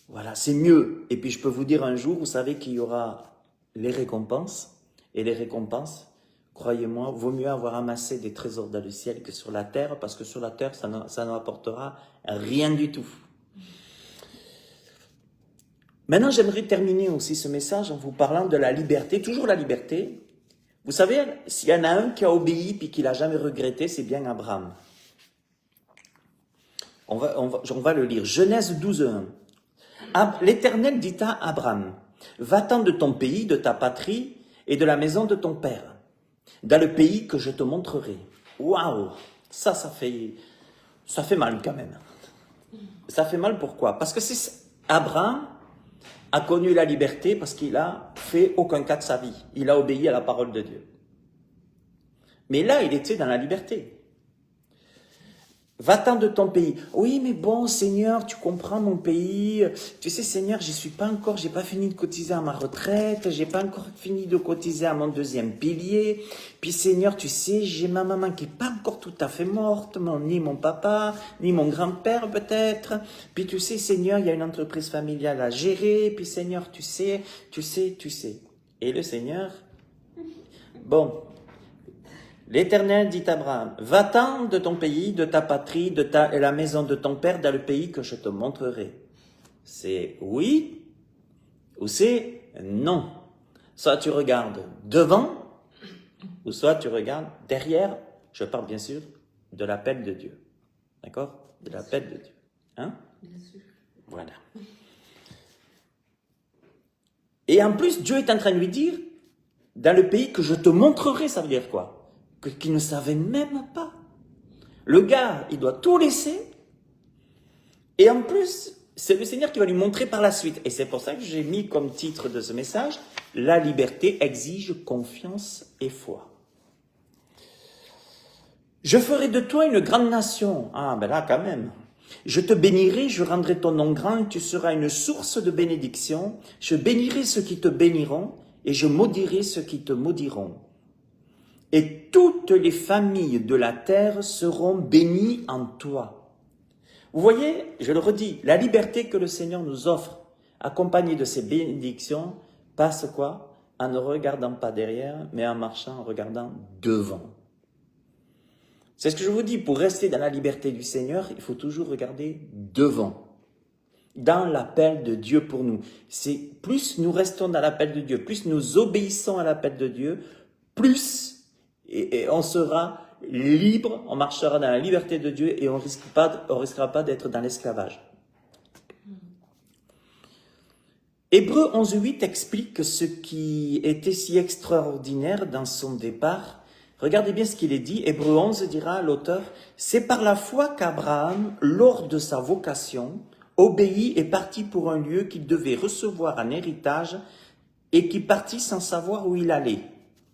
Voilà, c'est mieux. Et puis, je peux vous dire un jour, vous savez qu'il y aura les récompenses. Et les récompenses, croyez-moi, vaut mieux avoir amassé des trésors dans le ciel que sur la terre, parce que sur la terre, ça ne apportera rien du tout. Maintenant, j'aimerais terminer aussi ce message en vous parlant de la liberté, toujours la liberté. Vous savez, s'il y en a un qui a obéi puis qui l'a jamais regretté, c'est bien Abraham. On va le lire. Genèse 12:1. L'Éternel dit à Abraham, va-t'en de ton pays, de ta patrie et de la maison de ton père, dans le pays que je te montrerai. Waouh, ça fait mal quand même. Ça fait mal pourquoi? Parce que Abraham a connu la liberté parce qu'il a fait aucun cas de sa vie. Il a obéi à la parole de Dieu. Mais là, il était dans la liberté. Va-t'en de ton pays. Oui, mais bon, Seigneur, tu comprends mon pays. Tu sais, Seigneur, j'ai pas fini de cotiser à ma retraite. J'ai pas encore fini de cotiser à mon deuxième pilier. Puis, Seigneur, tu sais, j'ai ma maman qui est pas encore tout à fait morte, ni mon papa, ni mon grand-père peut-être. Puis, tu sais, Seigneur, il y a une entreprise familiale à gérer. Puis, Seigneur, tu sais. Et le Seigneur, bon, l'Éternel dit à Abraham, va-t'en de ton pays, de ta patrie, et la maison de ton père dans le pays que je te montrerai. C'est oui ou c'est non. Soit tu regardes devant, ou soit tu regardes derrière. Je parle bien sûr de l'appel de Dieu. D'accord? De l'appel de Dieu. Hein? Bien sûr. Voilà. Et en plus, Dieu est en train de lui dire, dans le pays que je te montrerai, ça veut dire quoi? Qu'il ne savait même pas. Le gars, il doit tout laisser. Et en plus, c'est le Seigneur qui va lui montrer par la suite. Et c'est pour ça que j'ai mis comme titre de ce message, la liberté exige confiance et foi. Je ferai de toi une grande nation. Ah, ben là, quand même. Je te bénirai, je rendrai ton nom grand, et tu seras une source de bénédiction. Je bénirai ceux qui te béniront, et je maudirai ceux qui te maudiront. Et toutes les familles de la terre seront bénies en toi. Vous voyez, je le redis, la liberté que le Seigneur nous offre, accompagnée de ses bénédictions, passe quoi? En ne regardant pas derrière, mais en marchant, en regardant devant. C'est ce que je vous dis, pour rester dans la liberté du Seigneur, il faut toujours regarder devant. Dans l'appel de Dieu pour nous. C'est plus nous restons dans l'appel de Dieu, plus nous obéissons à l'appel de Dieu, plus et on sera libre, on marchera dans la liberté de Dieu et on risquera pas d'être dans l'esclavage. Hébreux 11.8 explique ce qui était si extraordinaire dans son départ. Regardez bien ce qu'il est dit. Hébreux 11 dira l'auteur, c'est par la foi qu'Abraham, lors de sa vocation, obéit et partit pour un lieu qu'il devait recevoir en héritage et qui partit sans savoir où il allait.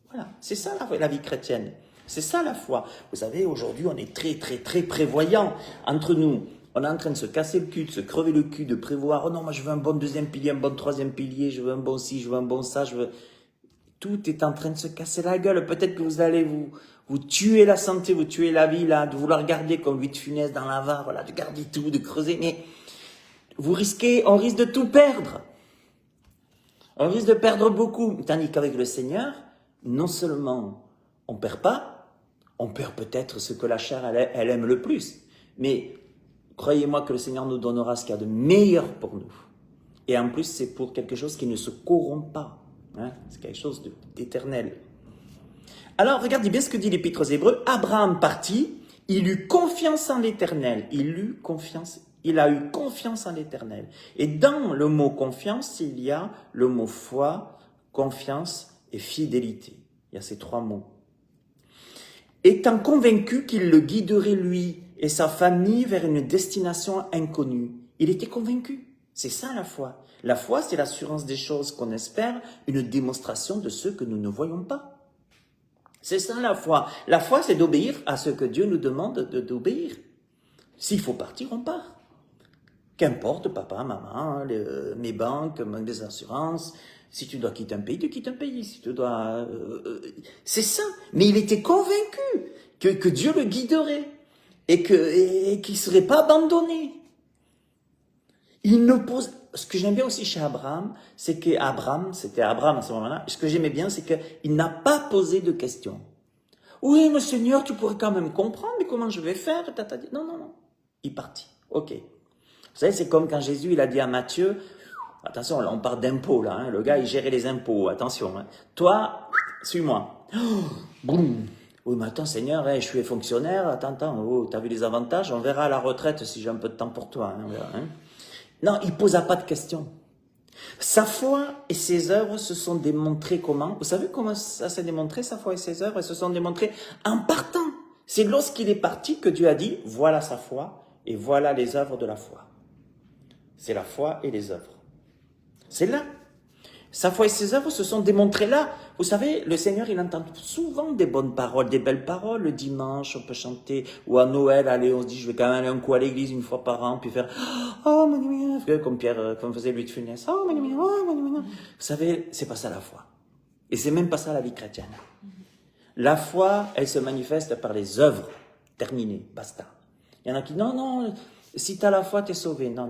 Voilà, c'est ça la vie chrétienne. C'est ça la foi. Vous savez, aujourd'hui, on est très, très, très prévoyants entre nous. On est en train de se casser le cul, de se crever le cul, de prévoir. Oh non, moi je veux un bon deuxième pilier, un bon troisième pilier, je veux un bon ci, je veux un bon ça, je veux... Tout est en train de se casser la gueule. Peut-être que vous allez vous tuer la santé, vous tuer la vie, là, de vouloir garder comme huile de funeste dans la var, voilà, de garder tout, de creuser. Mais on risque de tout perdre. On risque de perdre beaucoup. Tandis qu'avec le Seigneur, non seulement on ne perd pas, on perd peut-être ce que la chair, elle aime le plus. Mais croyez-moi que le Seigneur nous donnera ce qu'il y a de meilleur pour nous. Et en plus, c'est pour quelque chose qui ne se corrompt pas. Hein? C'est quelque chose d'éternel. Alors, regardez bien ce que dit l'Épître aux Hébreux. Abraham partit, il eut confiance en l'Éternel. Il a eu confiance en l'Éternel. Et dans le mot confiance, il y a le mot foi, confiance et fidélité. Il y a ces trois mots. Étant convaincu qu'il le guiderait lui et sa famille vers une destination inconnue. Il était convaincu. C'est ça la foi. La foi, c'est l'assurance des choses qu'on espère, une démonstration de ceux que nous ne voyons pas. C'est ça la foi. La foi, c'est d'obéir à ce que Dieu nous demande d'obéir. S'il faut partir, on part. Qu'importe, papa, maman, mes banques, mes assurances. Si tu dois quitter un pays, tu quittes un pays. Si tu dois... c'est ça. Mais il était convaincu que Dieu le guiderait et qu'il ne serait pas abandonné. Il ne pose... Ce que j'aime bien aussi chez Abraham, c'est qu'Abraham, c'était Abraham à ce moment-là, ce que j'aimais bien, c'est qu'il n'a pas posé de questions. Oui, mais Seigneur, tu pourrais quand même comprendre, mais comment je vais faire? Non, non, non. Il est parti. Ok. Vous savez, c'est comme quand Jésus, il a dit à Matthieu, attention, là, on parle d'impôts, là, hein, le gars, il gérait les impôts, attention. Hein. Toi, suis-moi. Boum. Oui, mais attends, Seigneur, je suis fonctionnaire, attends, oh, t'as vu les avantages? On verra à la retraite si j'ai un peu de temps pour toi. Hein, on verra, hein. Non, il ne posa pas de questions. Sa foi et ses œuvres se sont démontrées comment? Vous savez comment ça s'est démontré, sa foi et ses œuvres? Elles se sont démontrées en partant. C'est lorsqu'il est parti que Dieu a dit, voilà sa foi et voilà les œuvres de la foi. C'est la foi et les œuvres. C'est là. Sa foi et ses œuvres se sont démontrées là. Vous savez, le Seigneur, il entend souvent des bonnes paroles, des belles paroles. Le dimanche, on peut chanter, ou à Noël, allez, on se dit, je vais quand même aller un coup à l'église une fois par an, puis faire, oh, comme Pierre, comme faisait Louis de Funès, oh, vous savez, c'est pas ça la foi. Et c'est même pas ça la vie chrétienne. La foi, elle se manifeste par les œuvres. Terminé, basta. Il y en a qui, non, si tu as la foi, tu es sauvé. Non.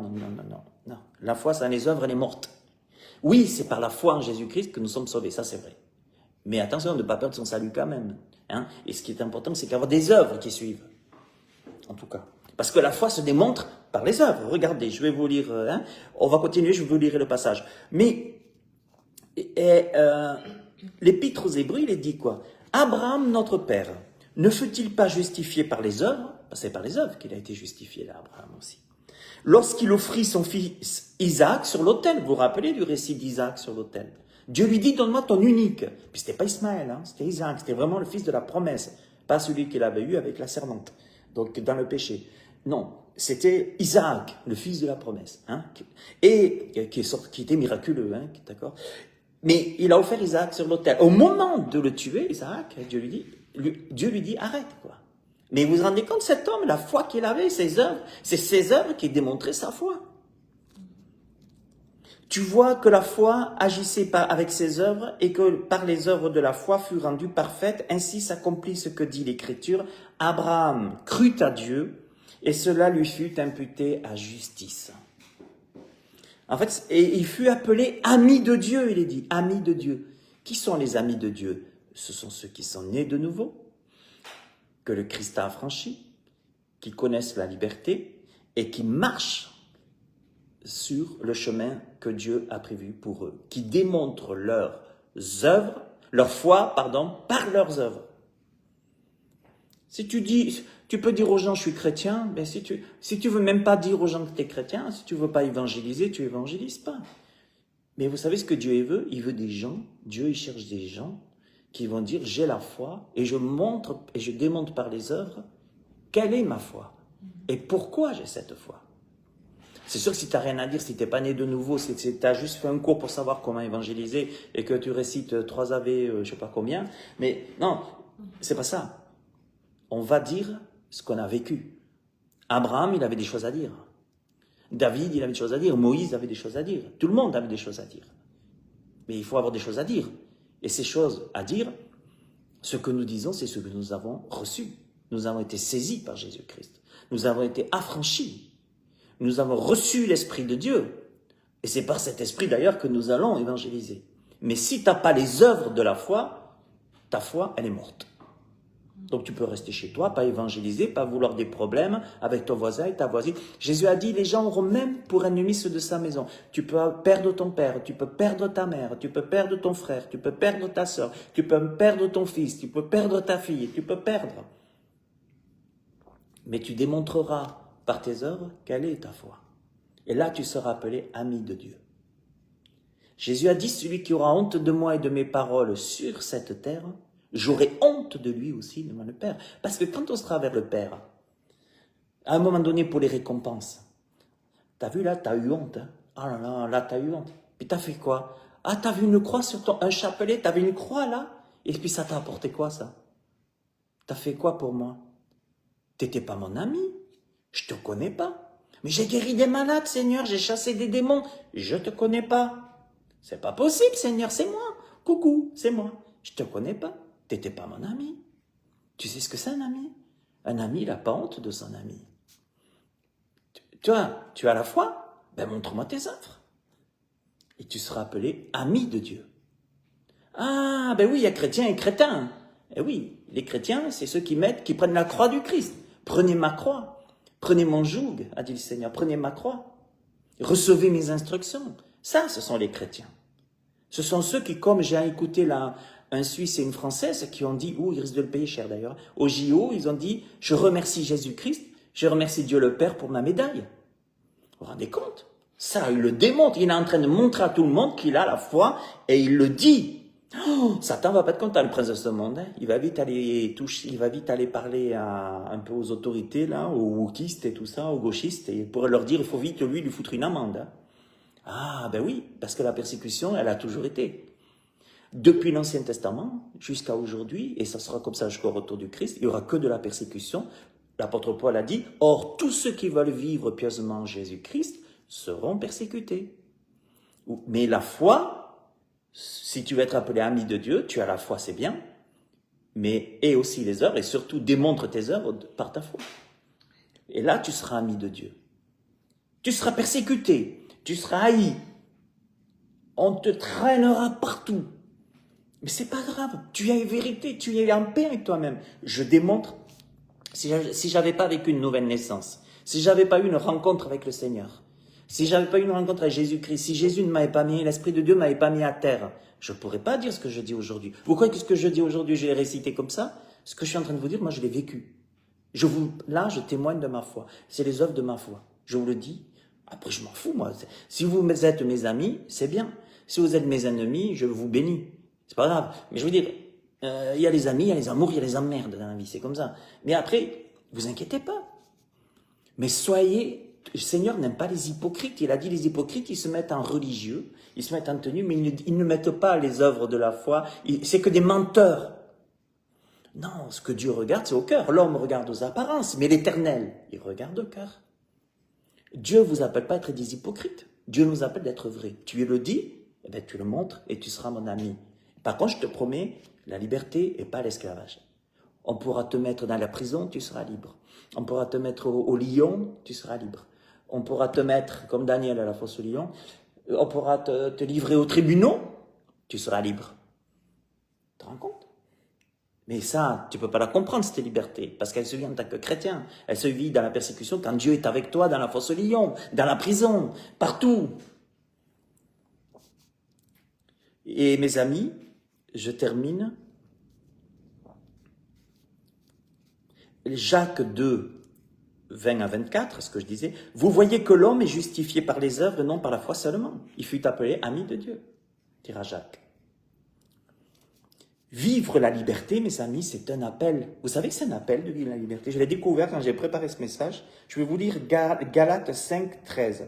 La foi, sans les œuvres, elle est morte. Oui, c'est par la foi en Jésus-Christ que nous sommes sauvés, ça c'est vrai. Mais attention, ne pas perdre son salut quand même. Hein. Et ce qui est important, c'est qu'avoir des œuvres qui suivent. En tout cas. Parce que la foi se démontre par les œuvres. Regardez, je vais vous lire, on va continuer, je vais vous lire le passage. Mais l'Épître aux Hébreux, il est dit quoi? Abraham, notre père, ne fut-il pas justifié par les œuvres? C'est par les œuvres qu'il a été justifié, là, Abraham aussi. Lorsqu'il offrit son fils Isaac sur l'autel, vous vous rappelez du récit d'Isaac sur l'autel? Dieu lui dit, donne-moi ton unique. Puis c'était pas Ismaël, hein, c'était Isaac, c'était vraiment le fils de la promesse, pas celui qu'il avait eu avec la servante, donc dans le péché. Non, c'était Isaac, le fils de la promesse, hein, et qui était miraculeux, hein, d'accord. Mais il a offert Isaac sur l'autel. Au moment de le tuer, Isaac, Dieu lui dit, arrête, quoi. Mais vous vous rendez compte, cet homme, la foi qu'il avait, ses œuvres, c'est ses œuvres qui démontraient sa foi. Tu vois que la foi agissait avec ses œuvres et que par les œuvres de la foi fut rendue parfaite. Ainsi s'accomplit ce que dit l'Écriture. Abraham crut à Dieu et cela lui fut imputé à justice. En fait, et il fut appelé ami de Dieu, il est dit, ami de Dieu. Qui sont les amis de Dieu? Ce sont ceux qui sont nés de nouveau, que le Christ a affranchi, qui connaissent la liberté et qui marchent sur le chemin que Dieu a prévu pour eux, qui démontrent leurs œuvres, leur foi, par leurs œuvres. Si tu peux dire aux gens je suis chrétien, mais si tu veux même pas dire aux gens que tu es chrétien, si tu veux pas évangéliser, tu évangélises pas. Mais vous savez ce que Dieu veut? Il veut des gens, Dieu il cherche des gens qui vont dire j'ai la foi et je montre et je démontre par les œuvres quelle est ma foi et pourquoi j'ai cette foi. C'est sûr que si tu n'as rien à dire, si tu n'es pas né de nouveau, si tu as juste fait un cours pour savoir comment évangéliser et que tu récites 3 Ave, je ne sais pas combien, mais non, c'est pas ça. On va dire ce qu'on a vécu. Abraham, il avait des choses à dire. David, il avait des choses à dire. Moïse avait des choses à dire. Tout le monde avait des choses à dire. Mais il faut avoir des choses à dire. Et ces choses à dire, ce que nous disons, c'est ce que nous avons reçu. Nous avons été saisis par Jésus-Christ. Nous avons été affranchis. Nous avons reçu l'Esprit de Dieu. Et c'est par cet Esprit d'ailleurs que nous allons évangéliser. Mais si tu n'as pas les œuvres de la foi, ta foi, elle est morte. Donc tu peux rester chez toi, pas évangéliser, pas vouloir des problèmes avec ton voisin et ta voisine. Jésus a dit, les gens auront même pour ennemi ceux de sa maison. Tu peux perdre ton père, tu peux perdre ta mère, tu peux perdre ton frère, tu peux perdre ta soeur, tu peux perdre ton fils, tu peux perdre ta fille, tu peux perdre. Mais tu démontreras par tes œuvres quelle est ta foi. Et là, tu seras appelé ami de Dieu. Jésus a dit, celui qui aura honte de moi et de mes paroles sur cette terre, j'aurai honte de lui aussi, devant le Père. Parce que quand on sera vers le Père, à un moment donné, pour les récompenses, t'as vu là, t'as eu honte. Hein? Ah là, t'as eu honte. Puis t'as fait quoi? Ah, t'as vu une croix sur un chapelet, t'avais une croix là? Et puis ça t'a apporté quoi ça? T'as fait quoi pour moi? T'étais pas mon ami. Je te connais pas. Mais j'ai guéri des malades, Seigneur, j'ai chassé des démons. Je te connais pas. C'est pas possible, Seigneur, c'est moi. Coucou, c'est moi. Je te connais pas. T'étais pas mon ami. Tu sais ce que c'est un ami? Un ami, il n'a pas honte de son ami. Toi, tu as la foi? Ben montre-moi tes œuvres. Et tu seras appelé ami de Dieu. Ah, ben oui, il y a chrétiens et crétins. Eh oui, les chrétiens, c'est ceux qui prennent la croix du Christ. Prenez ma croix. Prenez mon joug, a dit le Seigneur. Prenez ma croix. Recevez mes instructions. Ça, ce sont les chrétiens. Ce sont ceux qui, comme j'ai écouté là, un Suisse et une Française qui ont dit, ils risquent de le payer cher d'ailleurs, au JO, ils ont dit, je remercie Jésus-Christ, je remercie Dieu le Père pour ma médaille. Vous vous rendez compte? Ça, il le démontre, il est en train de montrer à tout le monde qu'il a la foi, et il le dit. Oh, Satan va pas être content, le prince de ce monde. Hein. Il va vite aller parler un peu aux autorités, là, aux wokistes et tout ça, aux gauchistes, et pour leur dire, il faut vite lui foutre une amende. Hein. Ah, ben oui, parce que la persécution, elle a toujours été. Depuis l'Ancien Testament jusqu'à aujourd'hui, et ça sera comme ça jusqu'au retour du Christ, il n'y aura que de la persécution. L'apôtre Paul a dit, or tous ceux qui veulent vivre pieusement Jésus-Christ seront persécutés. Mais la foi, si tu veux être appelé ami de Dieu, tu as la foi, c'est bien, mais et aussi les œuvres, et surtout démontre tes œuvres par ta foi. Et là, tu seras ami de Dieu. Tu seras persécuté, tu seras haï, on te traînera partout. Mais c'est pas grave, tu as une vérité, tu es en paix avec toi-même. Je démontre, si j'avais pas vécu une nouvelle naissance, si j'avais pas eu une rencontre avec le Seigneur, si j'avais pas eu une rencontre avec Jésus-Christ, si Jésus ne m'avait pas mis, l'Esprit de Dieu ne m'avait pas mis à terre, je pourrais pas dire ce que je dis aujourd'hui. Vous croyez que ce que je dis aujourd'hui, je l'ai récité comme ça? Ce que je suis en train de vous dire, moi je l'ai vécu. Là, je témoigne de ma foi. C'est les œuvres de ma foi. Je vous le dis. Après, je m'en fous, moi. Si vous êtes mes amis, c'est bien. Si vous êtes mes ennemis, je vous bénis. C'est pas grave. Mais je veux dire, il y a les amis, il y a les amours, il y a les emmerdes dans la vie. C'est comme ça. Mais après, vous inquiétez pas. Mais le Seigneur n'aime pas les hypocrites. Il a dit les hypocrites, ils se mettent en religieux, ils se mettent en tenue, mais ils ne mettent pas les œuvres de la foi. C'est que des menteurs. Non, ce que Dieu regarde, c'est au cœur. L'homme regarde aux apparences, mais l'Éternel, il regarde au cœur. Dieu ne vous appelle pas à être des hypocrites. Dieu nous appelle d'être vrais. Tu le dis, eh bien, tu le montres et tu seras mon ami. Par contre, je te promets, la liberté et pas l'esclavage. On pourra te mettre dans la prison, tu seras libre. On pourra te mettre au lion, tu seras libre. On pourra te mettre, comme Daniel à la fosse au lion, on pourra te livrer aux tribunaux, tu seras libre. Tu te rends compte? Mais ça, tu ne peux pas la comprendre, cette liberté, parce qu'elle se vit en tant que chrétien. Elle se vit dans la persécution quand Dieu est avec toi, dans la fosse au lion, dans la prison, partout. Et mes amis, je termine. Jacques 2, 20 à 24, ce que je disais. Vous voyez que l'homme est justifié par les œuvres, non par la foi seulement. Il fut appelé ami de Dieu, dira Jacques. Vivre la liberté, mes amis, c'est un appel. Vous savez que c'est un appel de vivre la liberté. Je l'ai découvert quand j'ai préparé ce message. Je vais vous lire Galates 5, 13.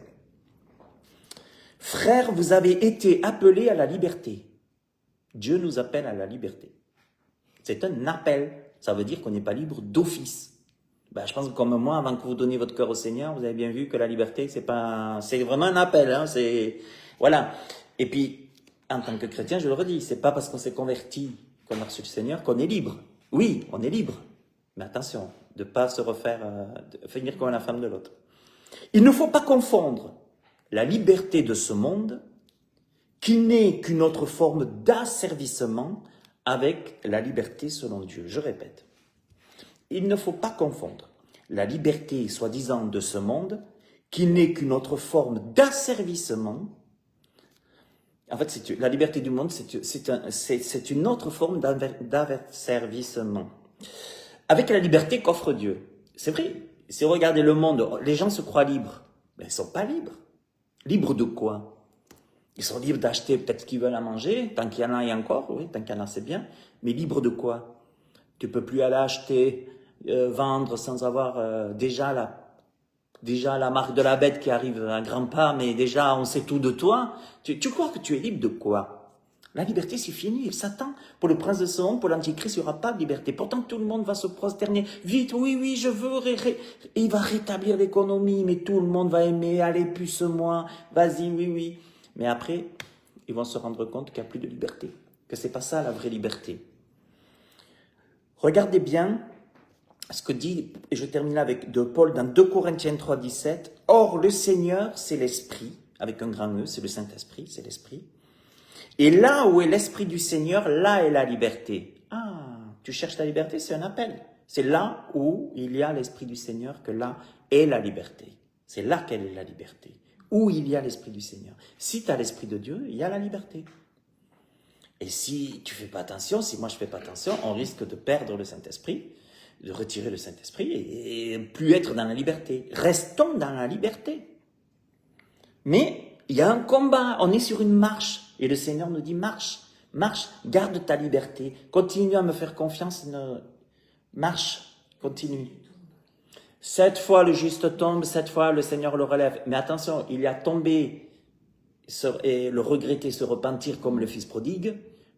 Frères, vous avez été appelés à la liberté. Dieu nous appelle à la liberté. C'est un appel. Ça veut dire qu'on n'est pas libre d'office. Je pense que comme moi, avant que vous donniez votre cœur au Seigneur, vous avez bien vu que la liberté, c'est vraiment un appel. Hein, voilà. Et puis, en tant que chrétien, je le redis, c'est pas parce qu'on s'est converti, qu'on a reçu le Seigneur, qu'on est libre. Oui, on est libre. Mais attention, de ne pas se de finir comme la femme de l'autre. Il ne faut pas confondre la liberté de ce monde, qui n'est qu'une autre forme d'asservissement, avec la liberté selon Dieu. Je répète, il ne faut pas confondre la liberté soi-disant de ce monde, qui n'est qu'une autre forme d'asservissement. En fait, la liberté du monde, c'est une autre forme d'asservissement. Avec la liberté qu'offre Dieu. C'est vrai, si vous regardez le monde, les gens se croient libres. Mais ils ne sont pas libres. Libres de quoi? Ils sont libres d'acheter peut-être ce qu'ils veulent à manger, tant qu'il y en a et encore, oui, tant qu'il y en a c'est bien, mais libres de quoi? Tu ne peux plus aller acheter, vendre sans avoir déjà la marque de la bête qui arrive à grands pas, mais déjà on sait tout de toi. Tu crois que tu es libre de quoi? La liberté, c'est fini. Satan, pour le prince de ce monde, pour l'antichrist, il n'y aura pas de liberté. Pourtant, tout le monde va se prosterner. Vite, oui, oui, je veux. Il va rétablir l'économie, mais tout le monde va aimer. Allez, puce-moi. Vas-y, oui, oui. Mais après, ils vont se rendre compte qu'il n'y a plus de liberté. Que c'est pas ça la vraie liberté. Regardez bien ce que dit, et je termine avec de Paul dans 2 Corinthiens 3, 17. Or, le Seigneur, c'est l'Esprit, avec un grand E, c'est le Saint-Esprit, c'est l'Esprit. Et là où est l'Esprit du Seigneur, là est la liberté. Ah, tu cherches la liberté, c'est un appel. C'est là où il y a l'Esprit du Seigneur que là est la liberté. C'est là qu'elle est la liberté. Où il y a l'Esprit du Seigneur. Si tu as l'Esprit de Dieu, il y a la liberté. Et si tu fais pas attention, si moi je fais pas attention, on risque de perdre le Saint-Esprit, de retirer le Saint-Esprit et plus être dans la liberté. Restons dans la liberté. Mais il y a un combat, on est sur une marche. Et le Seigneur nous dit, marche, marche, garde ta liberté, continue à me faire confiance, marche, continue. 7 fois le juste tombe, 7 fois le Seigneur le relève. Mais attention, il y a tombé et le regretter, se repentir comme le fils prodigue.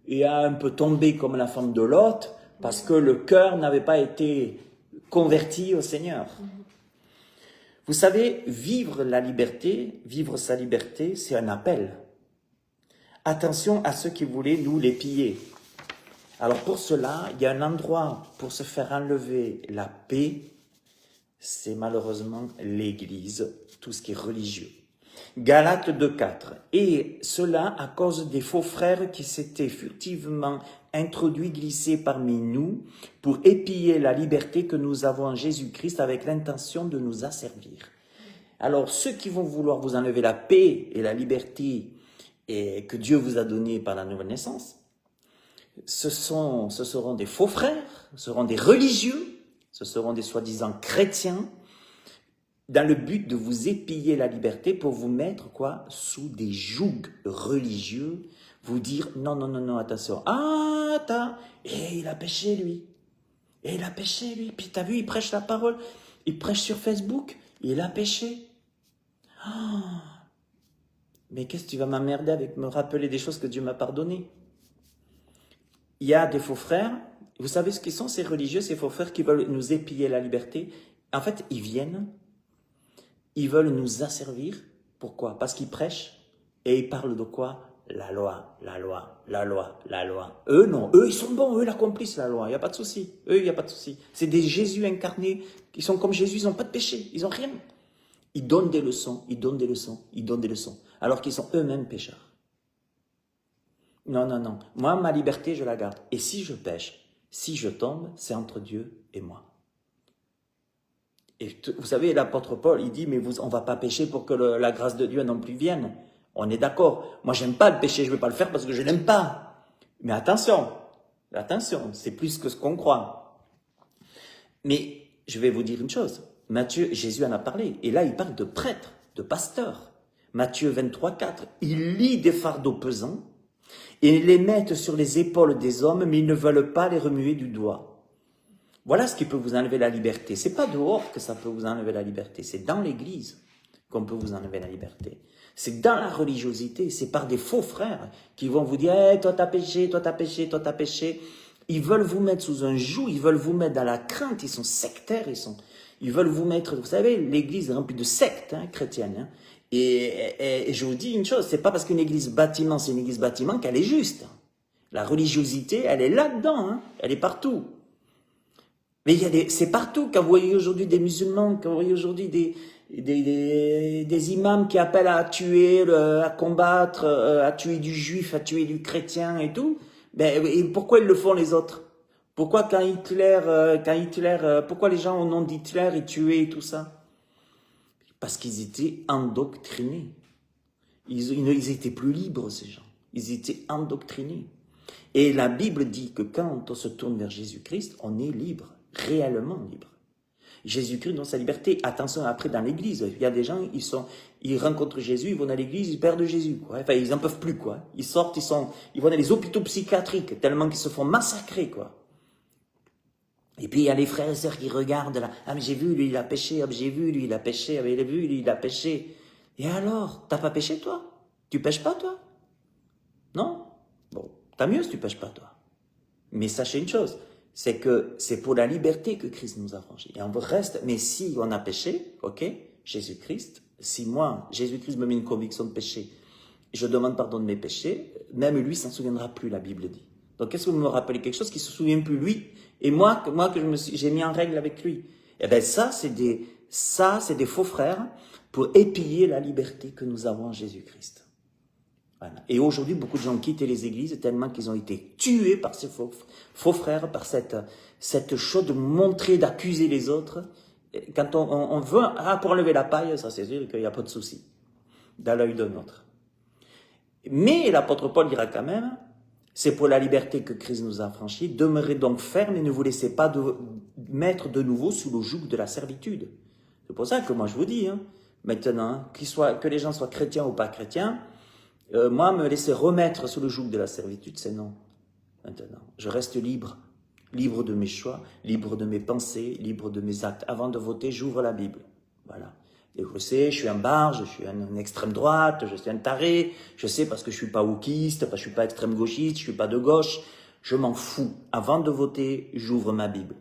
Il y a un peu tombé comme la femme de Lot, parce que le cœur n'avait pas été converti au Seigneur. Vous savez, vivre la liberté, vivre sa liberté, c'est un appel. Attention à ceux qui voulaient nous les piller. Alors pour cela, il y a un endroit pour se faire enlever la paix, c'est malheureusement l'Église, tout ce qui est religieux. Galates 2,4. Et cela à cause des faux frères qui s'étaient furtivement introduits, glissés parmi nous, pour épier la liberté que nous avons en Jésus-Christ avec l'intention de nous asservir. Alors ceux qui vont vouloir vous enlever la paix et la liberté et que Dieu vous a donné par la nouvelle naissance, ce seront des faux frères, ce seront des religieux, ce seront des soi-disant chrétiens, dans le but de vous épier la liberté pour vous mettre quoi sous des jougs religieux, vous dire non, non, non, non, attention, ah, il a péché lui, et il a péché lui, puis t'as vu, il prêche la parole, il prêche sur Facebook, il a péché. Ah. Mais qu'est-ce que tu vas m'emmerder avec me rappeler des choses que Dieu m'a pardonnées? Il y a des faux frères, vous savez ce qu'ils sont ces religieux, ces faux frères qui veulent nous épier la liberté. En fait, ils viennent, ils veulent nous asservir. Pourquoi? Parce qu'ils prêchent et ils parlent de quoi? La loi, la loi, la loi, la loi. Eux non, eux ils sont bons, eux ils accomplissent la loi, il n'y a pas de souci. Eux il n'y a pas de souci. C'est des Jésus incarnés qui sont comme Jésus, ils n'ont pas de péché, ils n'ont rien. Ils donnent des leçons, ils donnent des leçons, ils donnent des leçons, alors qu'ils sont eux-mêmes pécheurs. Non, non, non. Moi, ma liberté, je la garde. Et si je pêche, si je tombe, c'est entre Dieu et moi. Et vous savez, l'apôtre Paul, il dit, mais on ne va pas pécher pour que la grâce de Dieu non plus vienne. On est d'accord. Moi, j'aime pas le péché, je ne vais pas le faire parce que je l'aime pas. Mais attention, c'est plus que ce qu'on croit. Mais je vais vous dire une chose. Jésus en a parlé. Et là, il parle de prêtres, de pasteurs. Matthieu 23, 4. Il lie des fardeaux pesants et les mettent sur les épaules des hommes, mais ils ne veulent pas les remuer du doigt. Voilà ce qui peut vous enlever la liberté. C'est pas dehors que ça peut vous enlever la liberté, c'est dans l'église qu'on peut vous enlever la liberté. C'est dans la religiosité, c'est par des faux frères qui vont vous dire hey, « toi t'as péché, toi t'as péché, toi t'as péché ». Ils veulent vous mettre sous un joug, ils veulent vous mettre dans la crainte, ils sont sectaires, ils veulent vous mettre, vous savez, l'église est remplie de sectes chrétiennes. Hein. Et je vous dis une chose, c'est pas parce qu'une église bâtiment, c'est une église bâtiment qu'elle est juste. La religiosité, elle est là-dedans, hein, elle est partout. Mais c'est partout. Quand vous voyez aujourd'hui des musulmans, quand vous voyez aujourd'hui des imams qui appellent à tuer, à combattre, à tuer du juif, à tuer du chrétien et tout, ben, et pourquoi ils le font les autres? Pourquoi quand Hitler, pourquoi les gens au nom d'Hitler ils tuaient et tout ça? Parce qu'ils étaient endoctrinés. Ils étaient plus libres, ces gens. Ils étaient endoctrinés. Et la Bible dit que quand on se tourne vers Jésus-Christ, on est libre, réellement libre. Jésus-Christ donne sa liberté. Attention, après, dans l'église, il y a des gens, ils rencontrent Jésus, ils vont dans l'église, ils perdent Jésus, quoi. Enfin, ils n'en peuvent plus, quoi. Ils sortent, ils vont dans les hôpitaux psychiatriques, tellement qu'ils se font massacrer, quoi. Et puis, il y a les frères et sœurs qui regardent, là. Ah, mais j'ai vu, lui, il a péché. Ah, mais j'ai vu, lui, il a péché. Ah, mais j'ai vu, lui, il a péché. Et alors, t'as pas péché, toi? Tu pêches pas, toi? Non? Bon. Tant mieux si tu ne pêches pas, toi. Mais sachez une chose, c'est que c'est pour la liberté que Christ nous a franchis. Et on reste, mais si on a péché, ok, Jésus-Christ, si moi, Jésus-Christ me met une conviction de péché, je demande pardon de mes péchés, même lui s'en souviendra plus, la Bible dit. Donc, qu'est-ce que vous me rappelez? Quelque chose qui se souvient plus, lui, et moi que j'ai mis en règle avec lui. Eh bien, ça, c'est des faux frères pour épier la liberté que nous avons en Jésus-Christ. Voilà. Et aujourd'hui, beaucoup de gens quittent les églises tellement qu'ils ont été tués par ces faux frères, par cette chose de montrer, d'accuser les autres. Quand on veut, pour enlever la paille, ça c'est sûr qu'il n'y a pas de souci, dans l'œil d'un autre. Mais l'apôtre Paul dira quand même, c'est pour la liberté que Christ nous a affranchis, demeurez donc fermes et ne vous laissez pas mettre de nouveau sous le joug de la servitude. C'est pour ça que moi je vous dis, maintenant, que les gens soient chrétiens ou pas chrétiens, moi, me laisser remettre sous le joug de la servitude, c'est non. Maintenant, je reste libre, libre de mes choix, libre de mes pensées, libre de mes actes. Avant de voter, j'ouvre la Bible. Voilà. Et je sais, je suis un barge, je suis un extrême droite, je suis un taré, je sais parce que je suis pas wokiste, parce que je suis pas extrême gauchiste, je suis pas de gauche, je m'en fous. Avant de voter, j'ouvre ma Bible.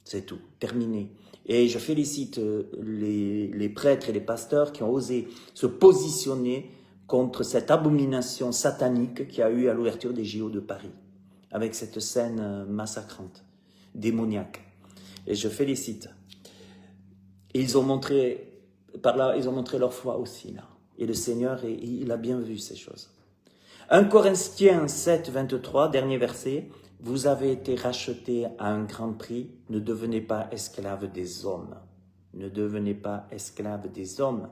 C'est tout, terminé. Et je félicite les prêtres et les pasteurs qui ont osé se positionner contre cette abomination satanique qu'il y a eu à l'ouverture des JO de Paris, avec cette scène massacrante, démoniaque. Et je félicite. Et ils ont montré, par là, ils ont montré leur foi aussi, là. Et le Seigneur, il a bien vu ces choses. 1 Corinthiens 7, 23, dernier verset. Vous avez été rachetés à un grand prix, ne devenez pas esclaves des hommes. Ne devenez pas esclaves des hommes.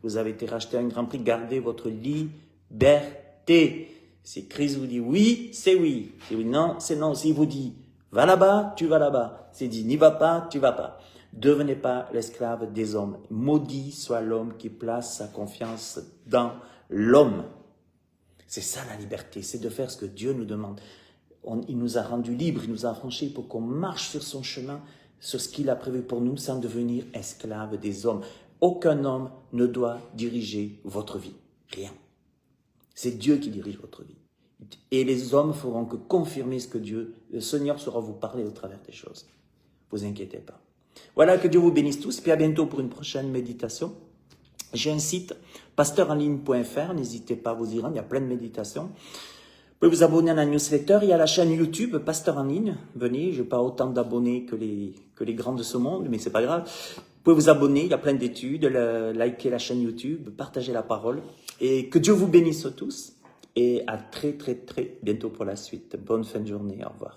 Vous avez été rachetés à un grand prix, gardez votre liberté. Si Christ vous dit oui, c'est oui. Si oui, non, c'est non. S'il vous dit va là-bas, tu vas là-bas. S'il dit n'y va pas, tu vas pas. Devenez pas l'esclave des hommes. Maudit soit l'homme qui place sa confiance dans l'homme. C'est ça la liberté, c'est de faire ce que Dieu nous demande. Il nous a rendus libres, il nous a affranchis pour qu'on marche sur son chemin, sur ce qu'il a prévu pour nous, sans devenir esclave des hommes. Aucun homme ne doit diriger votre vie. Rien. C'est Dieu qui dirige votre vie. Et les hommes feront que confirmer ce que Dieu, le Seigneur saura vous parler au travers des choses. Ne vous inquiétez pas. Voilà, que Dieu vous bénisse tous. Puis à bientôt pour une prochaine méditation. J'ai un site, pasteurenligne.fr. N'hésitez pas à vous y rendre. Il y a plein de méditations. Vous pouvez vous abonner à la newsletter. Il y a la chaîne YouTube, Pasteur en ligne. Venez, je n'ai pas autant d'abonnés que les grands de ce monde, mais c'est pas grave. Vous pouvez vous abonner, il y a plein d'études, liker la chaîne YouTube, partager la parole. Et que Dieu vous bénisse tous. Et à très, très, très bientôt pour la suite. Bonne fin de journée. Au revoir.